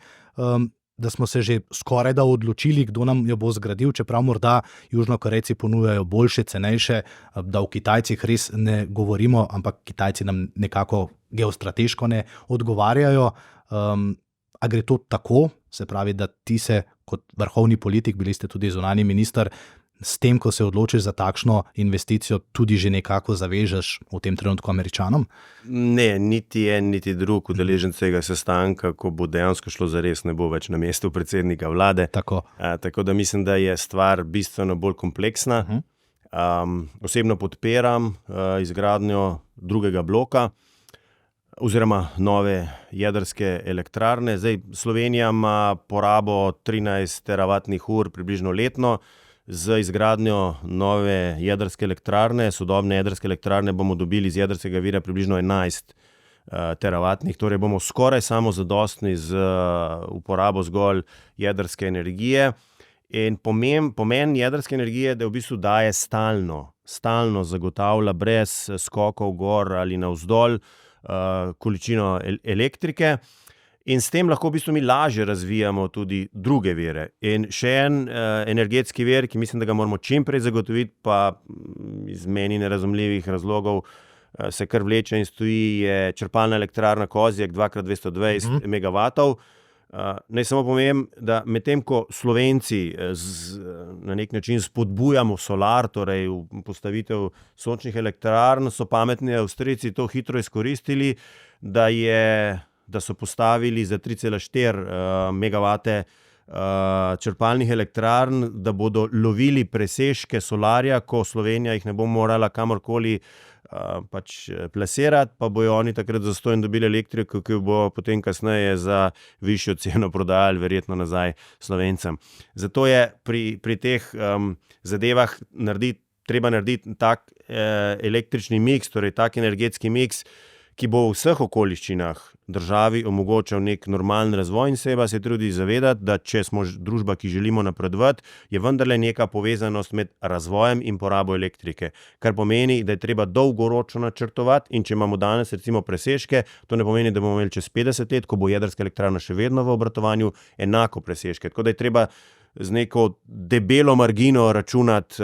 da smo se že skoraj da odločili, kdo nam jo bo zgradil, čeprav morda Južnokorejci ponujajo boljše, cenejše, da o Kitajcih res ne govorimo, ampak Kitajci nam nekako geostrateško ne odgovarjajo. A gre to tako? Se pravi, da ti se kot vrhovni politik, bili ste tudi zunanji minister, s tem, ko se odločiš za takšno investicijo, tudi že nekako zavežeš v tem trenutku Američanom? Ne, niti en, niti drug udeleženec tega sestanka, ko bo dejansko šlo za res, ne bo več na mestu predsednika vlade. Tako da mislim, da je stvar bistveno bolj kompleksna. Osebno podpiram izgradnjo drugega bloka oziroma nove jedrske elektrarne. Zdaj, Slovenija ima porabo 13 teravatnih ur približno letno. z izgradnjo nove jedrske elektrarne, sodobne jedrske elektrarne, bomo dobili iz jedrskega vira približno 11 teravatnih, torej bomo skoraj samozadostni z uporabo zgolj jedrske energije. In pomen jedrske energije, da v bistvu daje stalno zagotavlja brez skokov gor ali navzdol količino elektrike. In s tem lahko v bistvu mi lažje razvijamo tudi druge vire. In še en energetski vir, ki mislim, da ga moramo čim prej zagotoviti, pa iz meni nerazumljivih razlogov se kar vleče in stoji, je črpalna elektrarna Kozjek 2x220 megavatov. Naj samo povem, da medtem ko Slovenci na nek način spodbujamo solar, torej postavitev sončnih elektrarn, so pametni Avstrijci to hitro izkoristili, da so postavili za 3,4 megavate črpalnih elektrarn, da bodo lovili presežke solarja, ko Slovenija jih ne bo morala kamorkoli plasirati, pa bojo oni takrat zastonj dobili elektriko, ki bo potem kasneje za višjo ceno prodajali verjetno nazaj Slovencem. Zato je pri teh zadevah treba narediti tak električni miks, torej tak energetski miks, ki bo v vseh okoliščinah državi omogočal nek normalen razvoj in treba se tudi zavedati, da če smo družba, ki želimo napredovati, je vendarle neka povezanost med razvojem in porabo elektrike, kar pomeni, da je treba dolgoročno načrtovati in če imamo danes recimo presežke, to ne pomeni, da bomo imeli čez 50 let, ko bo jedrska elektrarna še vedno v obratovanju, enako presežke. Tako da je treba z neko debelo margino računati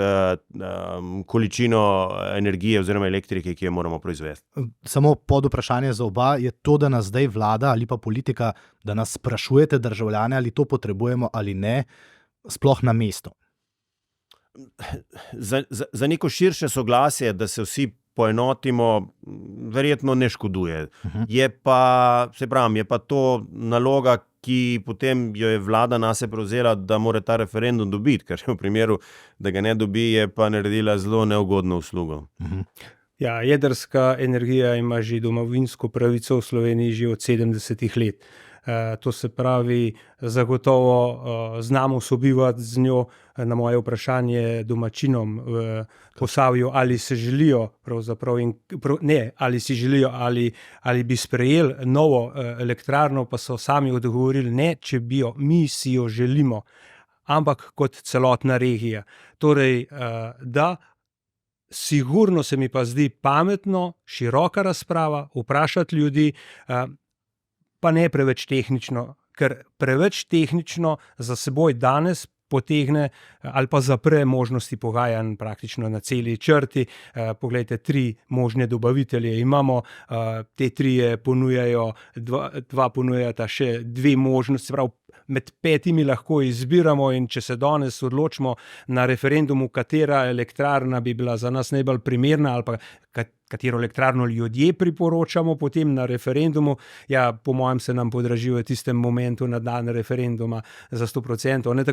količino energije oziroma elektrike, ki jo moramo proizvesti. Samo pod vprašanje za oba je to, da nas zdaj vlada ali pa politika, da nas sprašujete državljane, ali to potrebujemo ali ne, sploh na mesto. Za neko širše soglasje, da se vsi poenotimo, verjetno ne škoduje. Je pa to naloga, ki potem jo je vlada nase prevzela, da mora ta referendum dobiti, ker v primeru, da ga ne dobi, je pa naredila zelo neugodno uslugo. Ja, jedrska energija ima že domovinsko pravico v Sloveniji že od 70 let. To se pravi, zagotovo znamo sobivati z njo. Na moje vprašanje domačinom v Posavju, ali se želijo ali bi sprejeli novo elektrarno, pa so sami odgovorili ne, če bi jo, mi si jo želimo, ampak kot celotna regija. Torej, da, sigurno se mi pa zdi pametno, široka razprava, vprašati ljudi, pa ne preveč tehnično, ker preveč tehnično za seboj danes potegne ali pa zapre možnosti pogajanj praktično na celi črti. Poglejte, 3 možne dobavitelje imamo, te 3 ponujajo, 2 ponujata še 2 možnosti, prav med 5 lahko izbiramo in če se danes odločimo na referendumu, katera elektrarna bi bila za nas najbolj primerna ali pa katero elektrarno ljudje priporočamo potem na referendumu, ja, po mojem se nam podraži v tistem momentu na dan referenduma za 100%. Ne?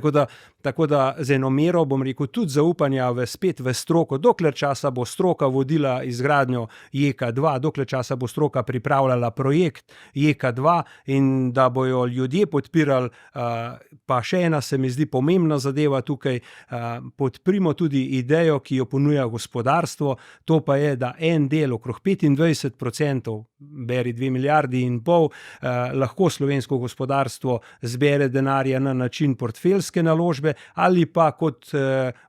Tako da z eno mero, bom rekel, tudi zaupanja spet v stroko, dokler časa bo stroka vodila izgradnjo JEK2, dokler časa bo stroka pripravljala projekt JEK2 in da bojo ljudje podpirali, pa še ena se mi zdi pomembna zadeva tukaj, podprimo tudi idejo, ki jo ponuja gospodarstvo, to pa je, da en del, okrog 25%, beri 2,5 milijardi, lahko slovensko gospodarstvo zbere denarja na način portfeljske naložbe ali pa kot,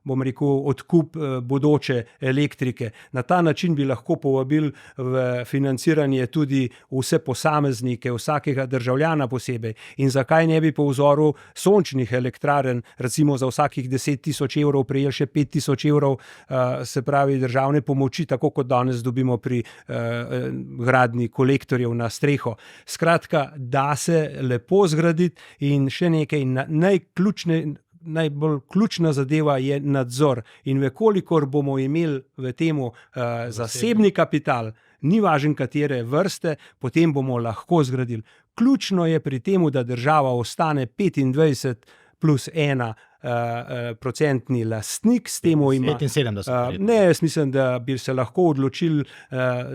bom rekel, odkup bodoče elektrike. Na ta način bi lahko povabili v financiranje tudi vse posameznike, vsakega državljana posebej. In zakaj ne bi po vzoru sončnih elektrarn, recimo za vsakih 10.000 evrov prejeli še 5.000 evrov, se pravi državne pomoči, tako kot danes dobimo pri gradnji kolektorjev na streho. Skratka, da se lepo zgraditi in še nekaj, najbolj ključna zadeva je nadzor. In vekolikor bomo imeli v temu zasebni kapital, ni važno katere vrste, potem bomo lahko zgradili. Ključno je pri temu, da država ostane 25+1 procentni lastnik, s tem ima 75. Ne, jaz mislim, da bi se lahko odločili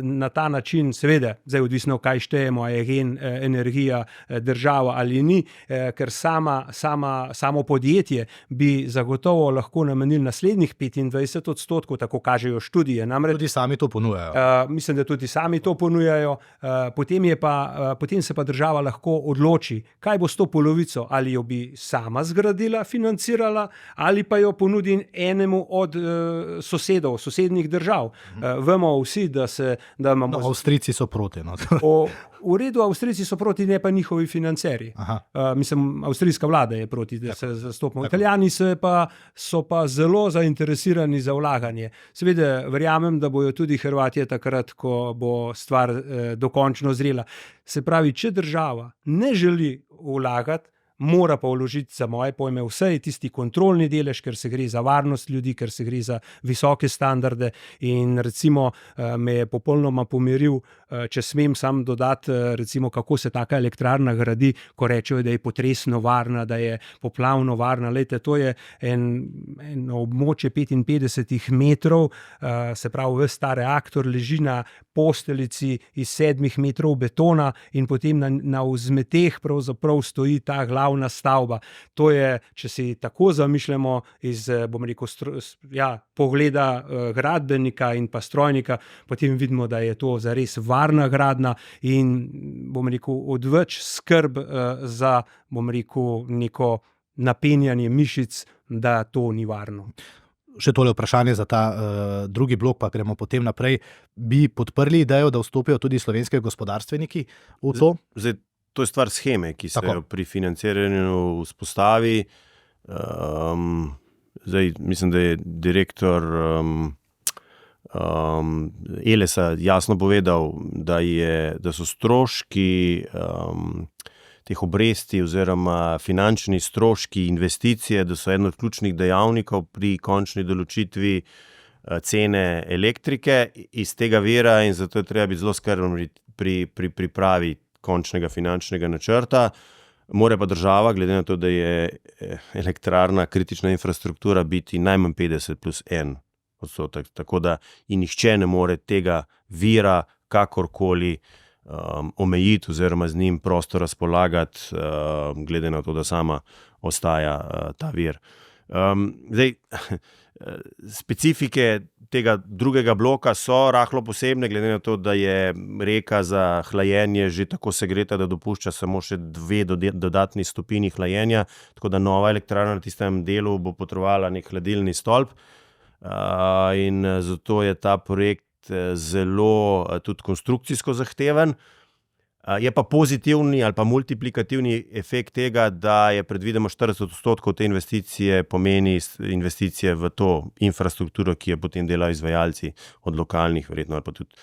na ta način, seveda, zdaj odvisno, kaj štejemo, je gen energija država ali ni, ker samo podjetje bi zagotovo lahko namenili naslednjih 25%, tako kažejo študije. Namreč, Tudi sami to ponujajo. Mislim, da tudi sami to ponujajo. Potem se pa država lahko odloči, kaj bo s to polovico, ali jo bi sama zgradila, financirala, ali pa jo ponudi enemu od sosednjih držav. Vemo vsi, da imamo... No, Avstrijci so proti. No. V redu, Avstrijci so proti, ne pa njihovi financerji. Mislim, avstrijska vlada je proti, da se zastopimo. Italijani so pa zelo zainteresirani za vlaganje. Seveda, verjamem, da bojo tudi Hrvatje takrat, ko bo stvar dokončno zrela. Se pravi, če država ne želi vlagati, mora pa vložiti, za moje pojme, vsej tisti kontrolni delež, ker se gre za varnost ljudi, ker se gre za visoke standarde in recimo me je popolnoma pomiril, če smem sam dodati, recimo kako se taka elektrarna gradi, ko rečejo, da je potresno varna, da je poplavno varna. Lejte, to je eno območje 55 metrov, se pravi, ves ta reaktor leži na posteljici iz 7 metrov betona in potem na vzmeteh pravzaprav stoji ta glavna stavba. To je, če si tako zamišljamo iz, bom rekel, pogleda gradbenika in pa strojnika, potem vidimo, da je to zares varna gradnja in, bom rekel, odveč skrb za, bom rekel, neko napenjanje mišic, da to ni varno. Še tole vprašanje za ta drugi blok, pa gremo potem naprej. Bi podprli idejo, da vstopijo tudi slovenski gospodarstveniki v to? Zdaj, to je stvar sheme, ki se jo pri financiranju vzpostavi. Zdaj, mislim, da je direktor Elesa jasno povedal, da so stroški teh obresti oziroma finančni stroški investicije, da so eno od ključnih dejavnikov pri končni določitvi cene elektrike iz tega vira in zato je treba biti zelo skrben pri pripravi končnega finančnega načrta. Mora pa država, glede na to, da je elektrarna kritična infrastruktura, biti najmanj 50+1%. Tako da in nihče ne more tega vira kakorkoli omejiti oziroma z njim prosto razpolagati, glede na to, da sama ostaja ta vir. Zdaj, specifike tega drugega bloka so rahlo posebne, glede na to, da je reka za hlajenje že tako segreta, da dopušča samo še 2 dodatni stopinji hlajenja, tako da nova elektrarna na tistem delu bo potrebovala nek hladilni stolp in zato je ta projekt zelo tudi konstrukcijsko zahteven. Je pa pozitivni ali pa multiplikativni efekt tega, da je predvideno 40% te investicije pomeni investicije v to infrastrukturo, ki je potem delajo izvajalci od lokalnih, verjetno, ali pa tudi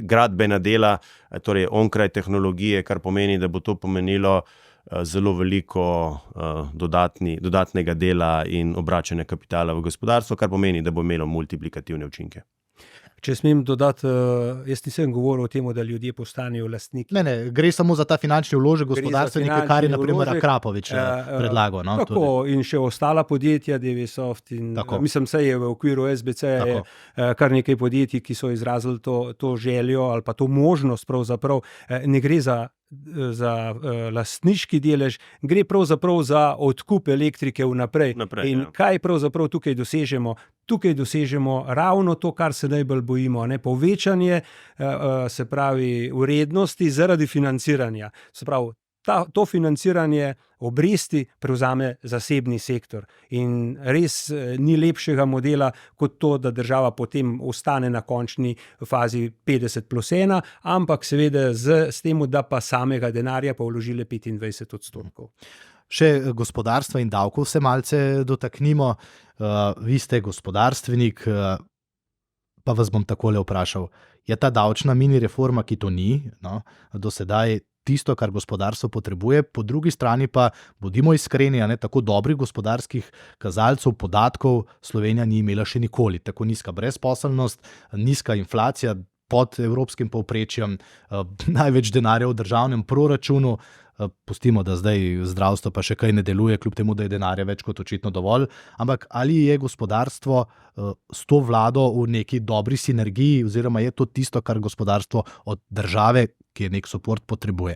gradbena dela, torej onkraj tehnologije, kar pomeni, da bo to pomenilo zelo veliko dodatnega dela in obračanja kapitala v gospodarstvo, kar pomeni, da bo imelo multiplikativne učinke. Če smem dodati, jaz nisem govoril o tem, da ljudje postanejo lastniki. Ne, gre samo za ta finančni vložek gospodarstvenike, kar je na primer Akrapovič predlagal. No, tako, in še ostala podjetja, Devisoft in mislim, se je v okviru SBC kar nekaj podjetij, ki so izrazili to željo ali pa to možnost pravzaprav. Ne gre za lastniški delež, gre pravzaprav za odkup elektrike vnaprej. In kaj pravzaprav tukaj dosežemo? Tukaj dosežemo ravno to, kar se najbolj bojimo, povečanje, se pravi, vrednosti zaradi financiranja. Se pravi, to financiranje obresti prevzame zasebni sektor in res ni lepšega modela kot to, da država potem ostane na končni fazi 50+1, ampak seveda s tem, da pa samega denarja pa vložile 25%. Še gospodarstva in davkov se malce dotaknimo. Vi ste gospodarstvenik, pa vas bom takole vprašal. Je ta davčna mini reforma, ki to ni, do sedaj tisto, kar gospodarstvo potrebuje, po drugi strani pa, bodimo iskreni, tako dobrih gospodarskih kazalcev, podatkov Slovenija ni imela še nikoli. Tako nizka brezposelnost, nizka inflacija pod evropskim povprečjem, največ denarja v državnem proračunu. pustimo, da zdaj zdravstvo pa še kaj ne deluje, kljub temu, da je denarja več kot očitno dovolj, ampak ali je gospodarstvo s to vlado v neki dobri sinergiji oziroma je to tisto, kar gospodarstvo od države, ki je nek suport, potrebuje?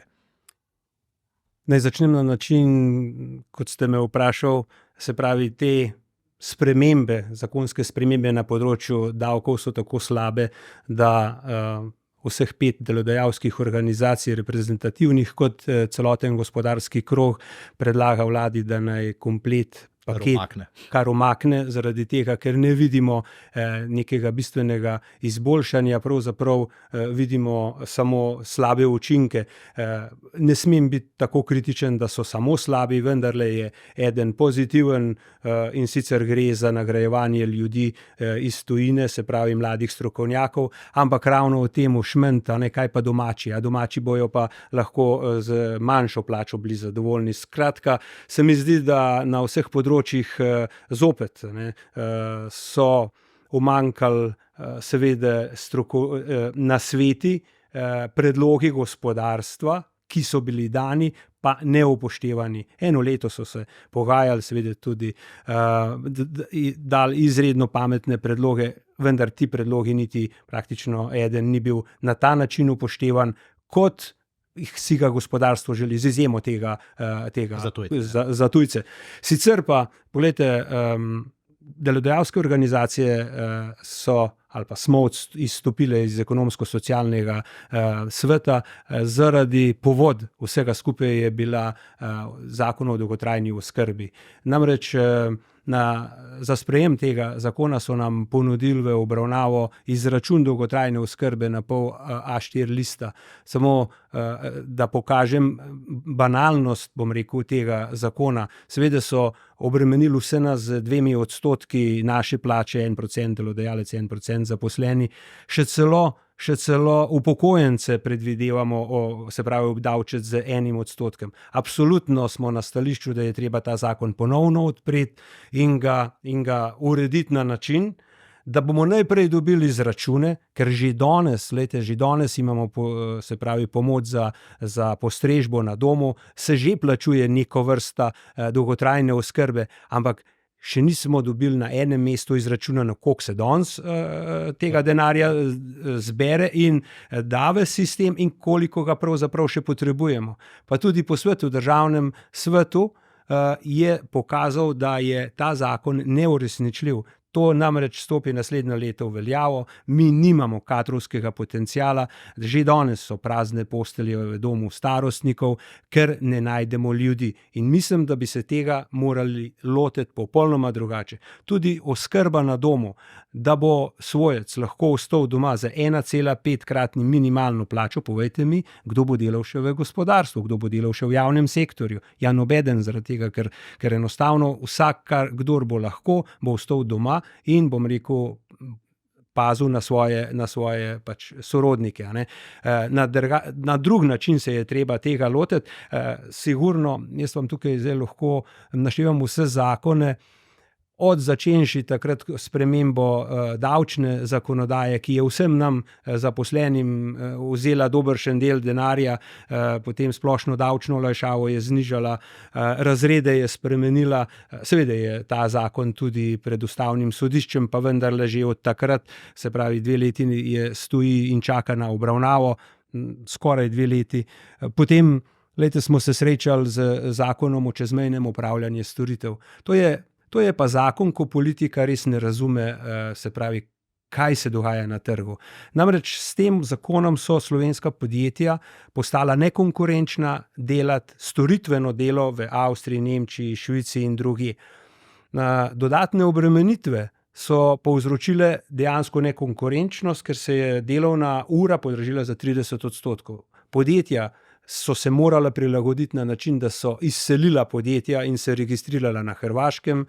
Naj začnem na način, kot ste me vprašal, se pravi te spremembe, zakonske spremembe na področju davkov so tako slabe, da vseh 5 delodajalskih organizacij reprezentativnih kot celoten gospodarski krog predlaga vladi, da naj komplet paket kar umakne, zaradi tega, ker ne vidimo nekega bistvenega izboljšanja, pravzaprav vidimo samo slabe učinke. Ne smem biti tako kritičen, da so samo slabi, vendarle je eden pozitiven in sicer gre za nagrajevanje ljudi iz tujine, se pravi mladih strokovnjakov, ampak ravno o tem šmenta, kaj pa domači, a domači bojo pa lahko z manjšo plačo bili zadovoljni. Skratka, se mi zdi, da na vseh področjih zopet so umanjkali seveda nasveti, predlogi gospodarstva, ki so bili dani, pa neupoštevani. 1 leto so se pogajali, seveda tudi dali izredno pametne predloge, vendar ti predlogi niti praktično eden ni bil na ta način upoštevan, kot si ga gospodarstvo želi, z izjemo tega za tujce. Sicer pa, poglejte, delodajalske organizacije so ali pa smo izstopile iz ekonomsko-socialnega sveta zaradi povod vsega skupaj je bila zakon o dolgotrajni oskrbi. Namreč za sprejem tega zakona so nam ponudili v obravnavo izračun dolgotrajne oskrbe na pol A4 lista. Samo da pokažem banalnost, bom rekel, tega zakona. Seveda so obremenili vse nas z 2% naše plače, 1% delodajalec, 1% zaposleni, še celo upokojence predvidevamo, se pravi, obdavčiti z 1%. Absolutno smo na stališču, da je treba ta zakon ponovno odpreti in ga urediti na način, da bomo najprej dobili izračune, ker že danes imamo, se pravi, pomoč za postrežbo na domu, se že plačuje neko vrsta dolgotrajne oskrbe, ampak še nismo dobili na enem mestu izračunano, koliko se danes tega denarja zbere in da v sistem in koliko ga pravzaprav še potrebujemo. Pa tudi posvet v državnem svetu je pokazal, da je ta zakon neuresničljiv. To namreč stopi naslednje leto v veljavo, mi nimamo kadrovskega potenciala, že danes so prazne postelje v domu starostnikov, ker ne najdemo ljudi. In mislim, da bi se tega morali lotiti popolnoma drugače. Tudi oskrba na domu, da bo svojec lahko ostal doma za 1,5-kratni minimalno plačo, povejte mi, kdo bo delal še v gospodarstvu, kdo bo delal še v javnem sektorju. Ja, nobeden, zaradi tega, ker enostavno kdor bo lahko, bo ostal doma in, bom rekel, pazil na svoje pač sorodnike. Na drug način se je treba tega lotiti. Sigurno, jaz vam tukaj zdaj lahko naštevam vse zakone, od začenši takrat spremembo davčne zakonodaje, ki je vsem nam zaposlenim vzela dobršen del denarja, potem splošno davčno olajšavo je znižala, razrede je spremenila, seveda je ta zakon tudi pred ustavnim sodiščem, pa vendarle že od takrat, se pravi 2 leti stoji in čaka na obravnavo, skoraj 2 leti. Potem, smo se srečali z zakonom o čezmejnem upravljanju storitev. To je pa zakon, ko politika res ne razume, se pravi, kaj se dogaja na trgu. Namreč s tem zakonom so slovenska podjetja postala nekonkurenčna delati storitveno delo v Avstriji, Nemčiji, Švici in drugje. Dodatne obremenitve so povzročile dejansko nekonkurenčnost, ker se je delovna ura podražila za 30%. Podjetja so se morala prilagoditi na način, da so izselila podjetja in se registrirala na Hrvaškem,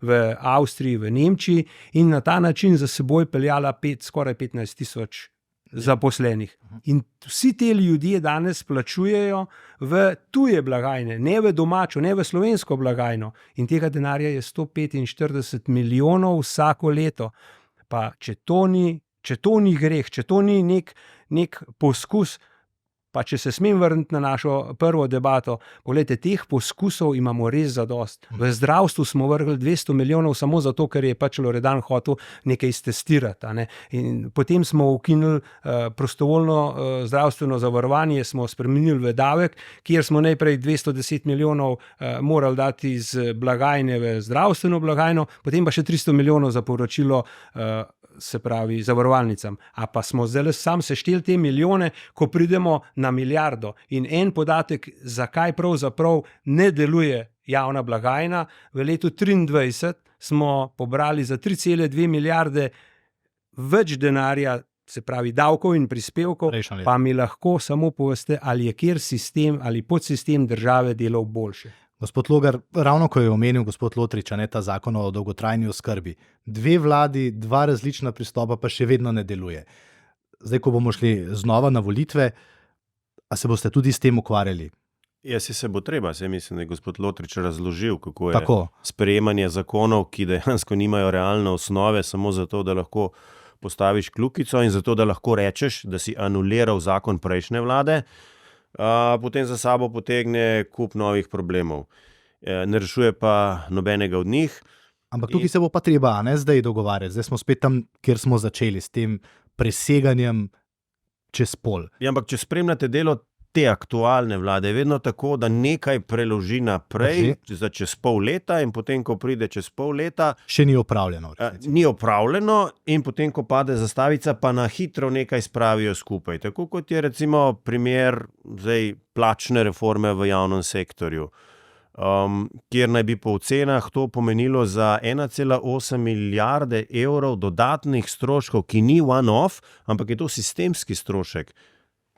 v Avstriji, v Nemčiji in na ta način za seboj peljala skoraj 15,000 zaposlenih. In vsi te ljudje danes plačujejo v tuje blagajne, ne v domačo, ne v slovensko blagajno. In tega denarja je 145 milijonov vsako leto. Pa če to ni greh, če to ni nek poskus, Pa če se smem vrniti na našo prvo debato, poglejte, teh poskusov imamo res zadost. V zdravstvu smo vrgli 200 milijonov samo zato, ker je pač Loredan hotel nekaj iztestirati. Ne? In potem smo ukinili prostovoljno zdravstveno zavarovanje, smo spremenili v davek, kjer smo najprej 210 milijonov morali dati iz blagajne v zdravstveno blagajno, potem pa še 300 milijonov za povračilo se pravi zavarovalnicam. A pa smo zdaj sam sešteli te milijone, ko pridemo na milijardo. In en podatek, zakaj pravzaprav ne deluje javna blagajna, v letu 2023 smo pobrali za 3,2 milijarde več denarja, se pravi davkov in prispevkov, pa mi lahko samo poveste, ali je kjer sistem ali podsistem države delal boljše. Gospod Logar, ravno ko je omenil gospod Lotrič, ta zakon o dolgotrajni oskrbi, 2 vladi, 2 različna pristopa pa še vedno ne deluje. Zdaj, ko bomo šli znova na volitve, a se boste tudi s tem ukvarjali? Se bo treba, mislim, da je gospod Lotrič razložil, kako je sprejemanje zakonov, ki dejansko nimajo realne osnove, samo zato, da lahko postaviš kljukico in zato, da lahko rečeš, da si anuliral zakon prejšnje vlade, potem za sabo potegne kup novih problemov. Ne rešuje pa nobenega od njih. Ampak tukaj se bo pa treba zdaj dogovarjati. Zdaj smo spet tam, kjer smo začeli, s tem preseganjem čez pol. Ampak če spremljate delo te aktualne vlade, je vedno tako, da nekaj preloži naprej za čez pol leta in potem, ko pride čez pol leta... Še ni opravljeno. Ni opravljeno in potem, ko pade zastavica, pa na hitro nekaj spravijo skupaj. Tako kot je recimo primer zdaj plačne reforme v javnem sektorju, kjer naj bi po ocenah to pomenilo za 1,8 milijarde evrov dodatnih stroškov, ki ni one-off, ampak je to sistemski strošek.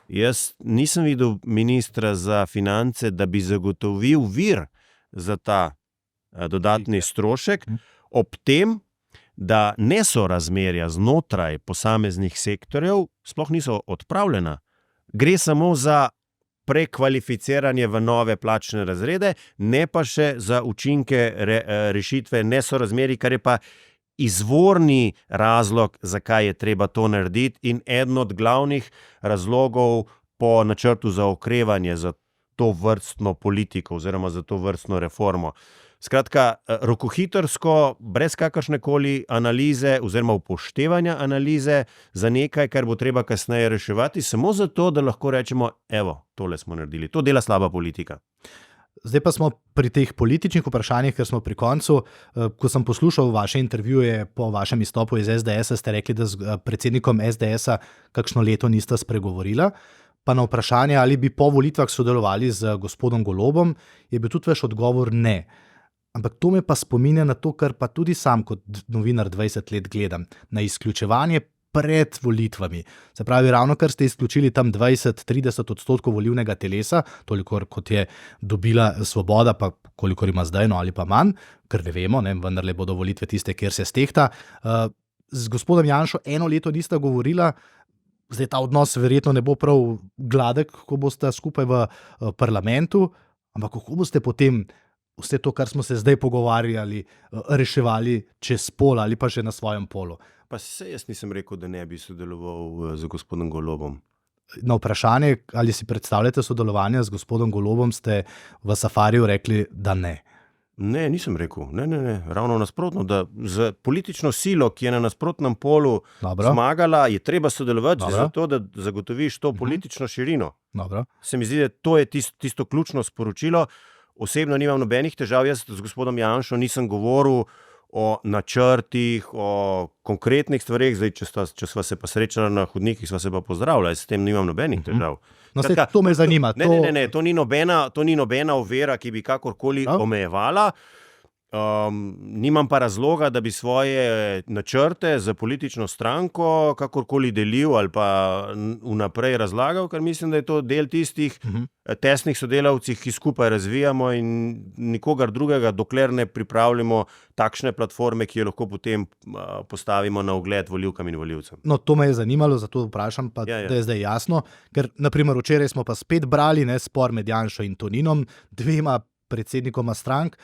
Jaz nisem videl ministra za finance, da bi zagotovil vir za ta dodatni strošek, ob tem, da nesorazmerja znotraj posameznih sektorjev sploh niso odpravljena. Gre samo za prekvalificiranje v nove plačne razrede, ne pa še za učinke rešitve nesorazmerij, kar je pa izvorni razlog, zakaj je treba to narediti in eden od glavnih razlogov po načrtu za okrevanje za to vrstno politiko oziroma za to vrstno reformo. Skratka, rokohitrsko, brez kakršnekoli analize oziroma upoštevanja analize za nekaj, kar bo treba kasneje reševati, samo zato, da lahko rečemo, evo, tole smo naredili. To dela slaba politika. Zdaj pa smo pri teh političnih vprašanjih, ker smo pri koncu. Ko sem poslušal vaše intervjuje po vašem izstopu iz SDS-a, ste rekli, da z predsednikom SDS-a kakšno leto nista spregovorila. Pa na vprašanje, ali bi po volitvah sodelovali z gospodom Golobom, je bil tudi vaš odgovor ne. Ampak to me pa spominja na to, kar pa tudi sam kot novinar 20 let gledam, na izključevanje pred volitvami. Se pravi, ravno kar ste izključili tam 20-30% volilnega telesa, toliko kot je dobila Svoboda, pa kolikor ima zdaj, ali pa manj, ker ne vemo, vendarle bodo volitve tiste, kjer se stehta. Z gospodom Janšo 1 leto nista govorila, zdaj ta odnos verjetno ne bo prav gladek, ko boste skupaj v parlamentu, ampak kako boste potem vse to, kar smo se zdaj pogovarjali, reševali čez pol ali pa še na svojem polu? Pa jaz nisem rekel, da ne bi sodeloval z gospodom Golobom. Na vprašanje, ali si predstavljate sodelovanje z gospodom Golobom, ste v Safariju rekli, da ne. Ne, nisem rekel. Ne. Ravno nasprotno, da z politično silo, ki je na nasprotnem polu zmagala, je treba sodelovati zato, da zagotoviš to politično širino. Se mi zdi, da to je tisto ključno sporočilo. Osebno nimam nobenih težav, jaz z gospodom Janšo nisem govoril o načrtih, o konkretnih stvareh, zdaj, če sva se pa srečala na hodnikih, sva se pa pozdravila, jaz s tem nimam nobenih težav. To me zanima. Ne, to ni nobena ovira, ki bi kakorkoli omejevala. Nimam pa razloga, da bi svoje načrte za politično stranko kakorkoli delil ali pa vnaprej razlagal, ker mislim, da je to del tistih tesnih sodelavcih, ki skupaj razvijamo in nikogar drugega, dokler ne pripravljamo takšne platforme, ki jo lahko potem postavimo na ogled volivkam in volivcem. No, to me je zanimalo, zato vprašam, pa da je zdaj jasno, ker naprimer včeraj smo pa spet brali spor med Janšo in Toninom, 2 predsednikoma strank.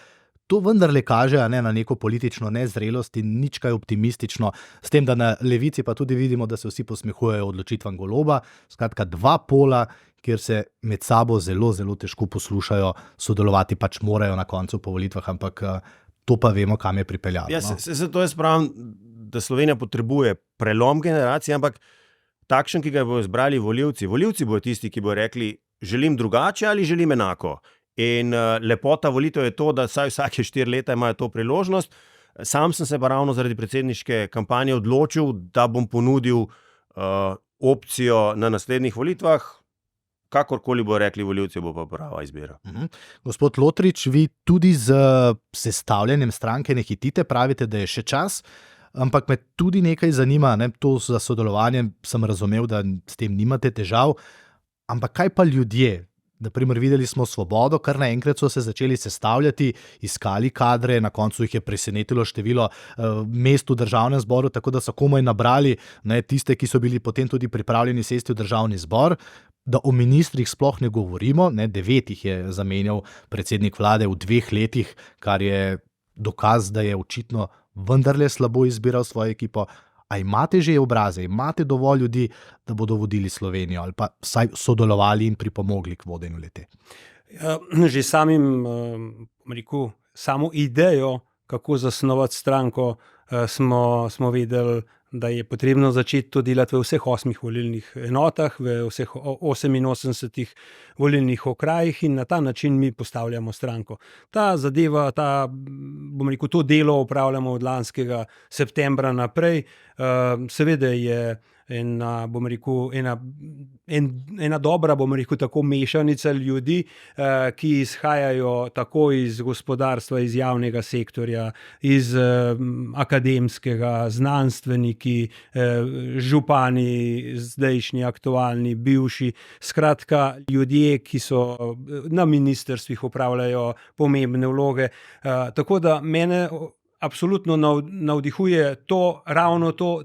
To vendarle kaže na neko politično nezrelost in nič kaj optimistično, s tem, da na levici pa tudi vidimo, da se vsi posmehujejo odločitvam Goloba. Skratka, dva pola, kjer se med sabo zelo, zelo težko poslušajo, sodelovati pač morajo na koncu po volitvah, ampak to pa vemo, kam je pripeljalo. Ja, zato jaz pravim, da Slovenija potrebuje prelom generacije, ampak takšen, ki ga bodo izbrali volivci. Volivci bodo tisti, ki bodo rekli, želim drugače ali želim enako. In lepota volitev je to, da vsake 4 leta imajo to priložnost. Sam sem se pa ravno zaradi predsedniške kampanje odločil, da bom ponudil opcijo na naslednjih volitvah. Kakorkoli bo rekli volivci, bo pa prava izbira. Gospod Lotrič, vi tudi z sestavljanjem stranke ne hitite, pravite, da je še čas, ampak me tudi nekaj zanima, to za sodelovanje sem razumel, da s tem nimate težav, ampak kaj pa ljudje? Naprimer, videli smo Svobodo, kar naenkrat so se začeli sestavljati, iskali kadre, na koncu jih je presenetilo število mest v državnem zboru, tako da so komaj nabrali tiste, ki so bili potem tudi pripravljeni sesti v državni zbor. Da o ministrih sploh ne govorimo, 9 jih je zamenjal predsednik vlade v 2 letih, kar je dokaz, da je očitno vendarle slabo izbiral svojo ekipo. A imate že obraze, imate dovolj ljudi, da bodo vodili Slovenijo ali pa vsaj sodelovali in pripomogli k vodenju le-te? Ja, že samo idejo, kako zasnovati stranko, smo vedeli, da je potrebno začeti to delati v vseh 8 volilnih enotah, v vseh 88 volilnih okrajih in na ta način mi postavljamo stranko. Ta zadeva, to delo opravljamo od lanskega septembra naprej. Seveda je ena dobra, tako mešanica ljudi, ki izhajajo tako iz gospodarstva, iz javnega sektorja, iz akademskega, znanstveniki, župani, zdajšnji, aktualni, bivši, skratka ljudje, ki so na ministrstvih opravljajo pomembne vloge. Tako da mene absolutno navdihuje ravno to,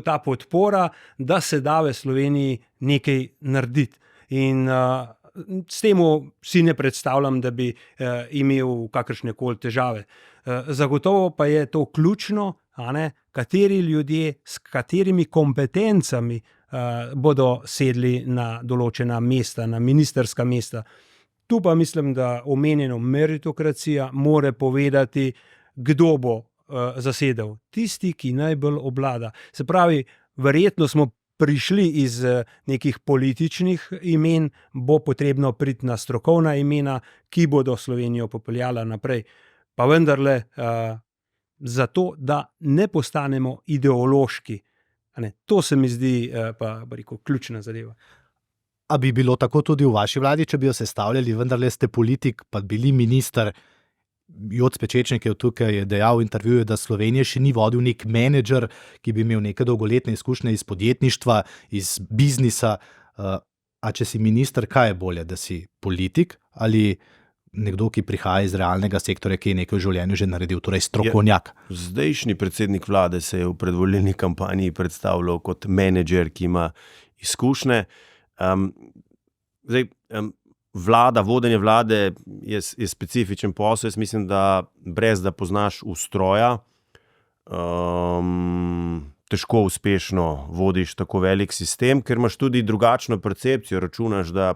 ta podpora, da se da v Sloveniji nekaj narediti. In s tem si ne predstavljam, da bi imel kakršnekoli težave. Zagotovo pa je to ključno, kateri ljudje s katerimi kompetencami bodo sedli na določena mesta, na ministrska mesta. Tu pa mislim, da omenjeno meritokracija mora povedati, kdo bo zasedel. Tisti, ki najbolj obvlada. Se pravi, verjetno smo prišli iz nekih političnih imen, bo potrebno priti na strokovna imena, ki bodo Slovenijo popeljala naprej. Pa vendarle, zato, da ne postanemo ideološki. To se mi zdi ključna zadeva. A bi bilo tako tudi v vaši vladi, če bi jo sestavljali, vendarle ste politik, pa bili minister? Joc Pečečnik je tukaj dejal v intervjuju, da Slovenije še ni vodil nek menedžer, ki bi imel neke dolgoletne izkušnje iz podjetništva, iz biznisa. A če si minister, kaj je bolje, da si politik ali nekdo, ki prihaja iz realnega sektorja, ki je nekaj v življenju že naredil, torej strokovnjak? Zdajšnji predsednik vlade se je v predvolilni kampanji predstavljal kot menedžer, ki ima izkušnje. Vodenje vlade je specifičen posel. Jaz mislim, da brez da poznaš ustroja, težko uspešno vodiš tako velik sistem, ker imaš tudi drugačno percepcijo. Računaš, da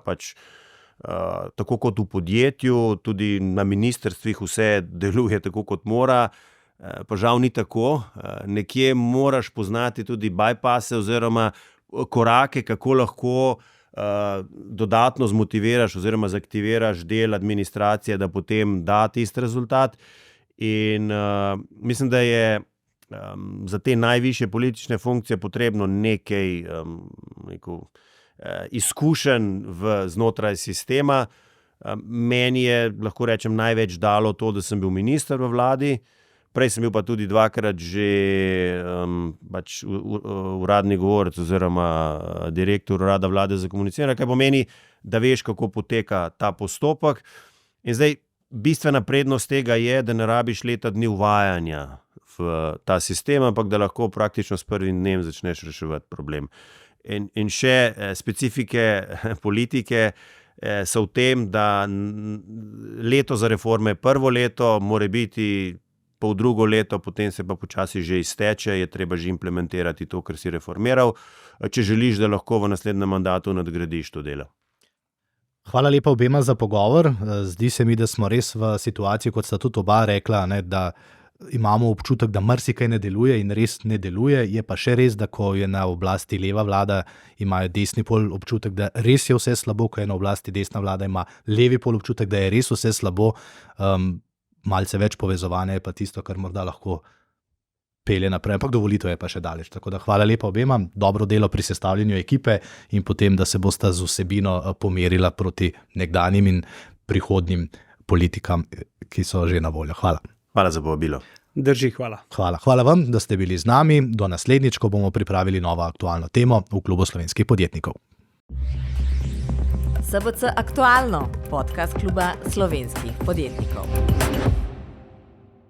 tako kot v podjetju, tudi na ministrstvih vse deluje tako, kot mora. Pa žal ni tako. Nekje moraš poznati tudi bypasse oziroma korake, kako lahko dodatno zmotiviraš oziroma zaktiviraš del administracije, da potem da tisti rezultat. In mislim, da je za te najvišje politične funkcije potrebno nekaj izkušenj znotraj sistema. Meni je, lahko rečem, največ dalo to, da sem bil minister v vladi. Prej sem bil pa tudi 2-krat že uradni govorec oziroma direktor urada vlade za komuniciranje, kar pomeni, da veš, kako poteka ta postopek. In zdaj bistvena prednost tega je, da ne rabiš leta dni uvajanja v ta sistem, ampak da lahko praktično s prvim dnem začneš reševati problem. In še specifike politike. so v tem, da leto za reforme je prvo leto, more biti pol drugo leto, potem se pa počasi že izteče, je treba že implementirati to, kar si reformiral, če želiš, da lahko v naslednjem mandatu nadgradiš to delo. Hvala lepa obema za pogovor. Zdi se mi, da smo res v situaciji, kot sta tudi oba rekla, ne, da imamo občutek, da marsikaj ne deluje in res ne deluje. Je pa še res, da ko je na oblasti leva vlada, imajo desni pol občutek, da res je vse slabo, ko je na oblasti desna vlada, ima levi pol občutek, da je res vse slabo. Malce več povezovanja je pa tisto, kar morda lahko pelje naprej, ampak do volitev je pa še daleč. Tako da hvala lepa obema, dobro delo pri sestavljanju ekipe in potem, da se bosta z vsebino pomerila proti nekdanjim in prihodnjim politikam, ki so že na voljo. Hvala. Hvala za povabilo. Drži, hvala. Hvala vam, da ste bili z nami. Do naslednjič, ko bomo pripravili novo aktualno temo v Klubu slovenskih podjetnikov. SBC Aktualno, podcast Kluba slovenskih podjetnikov.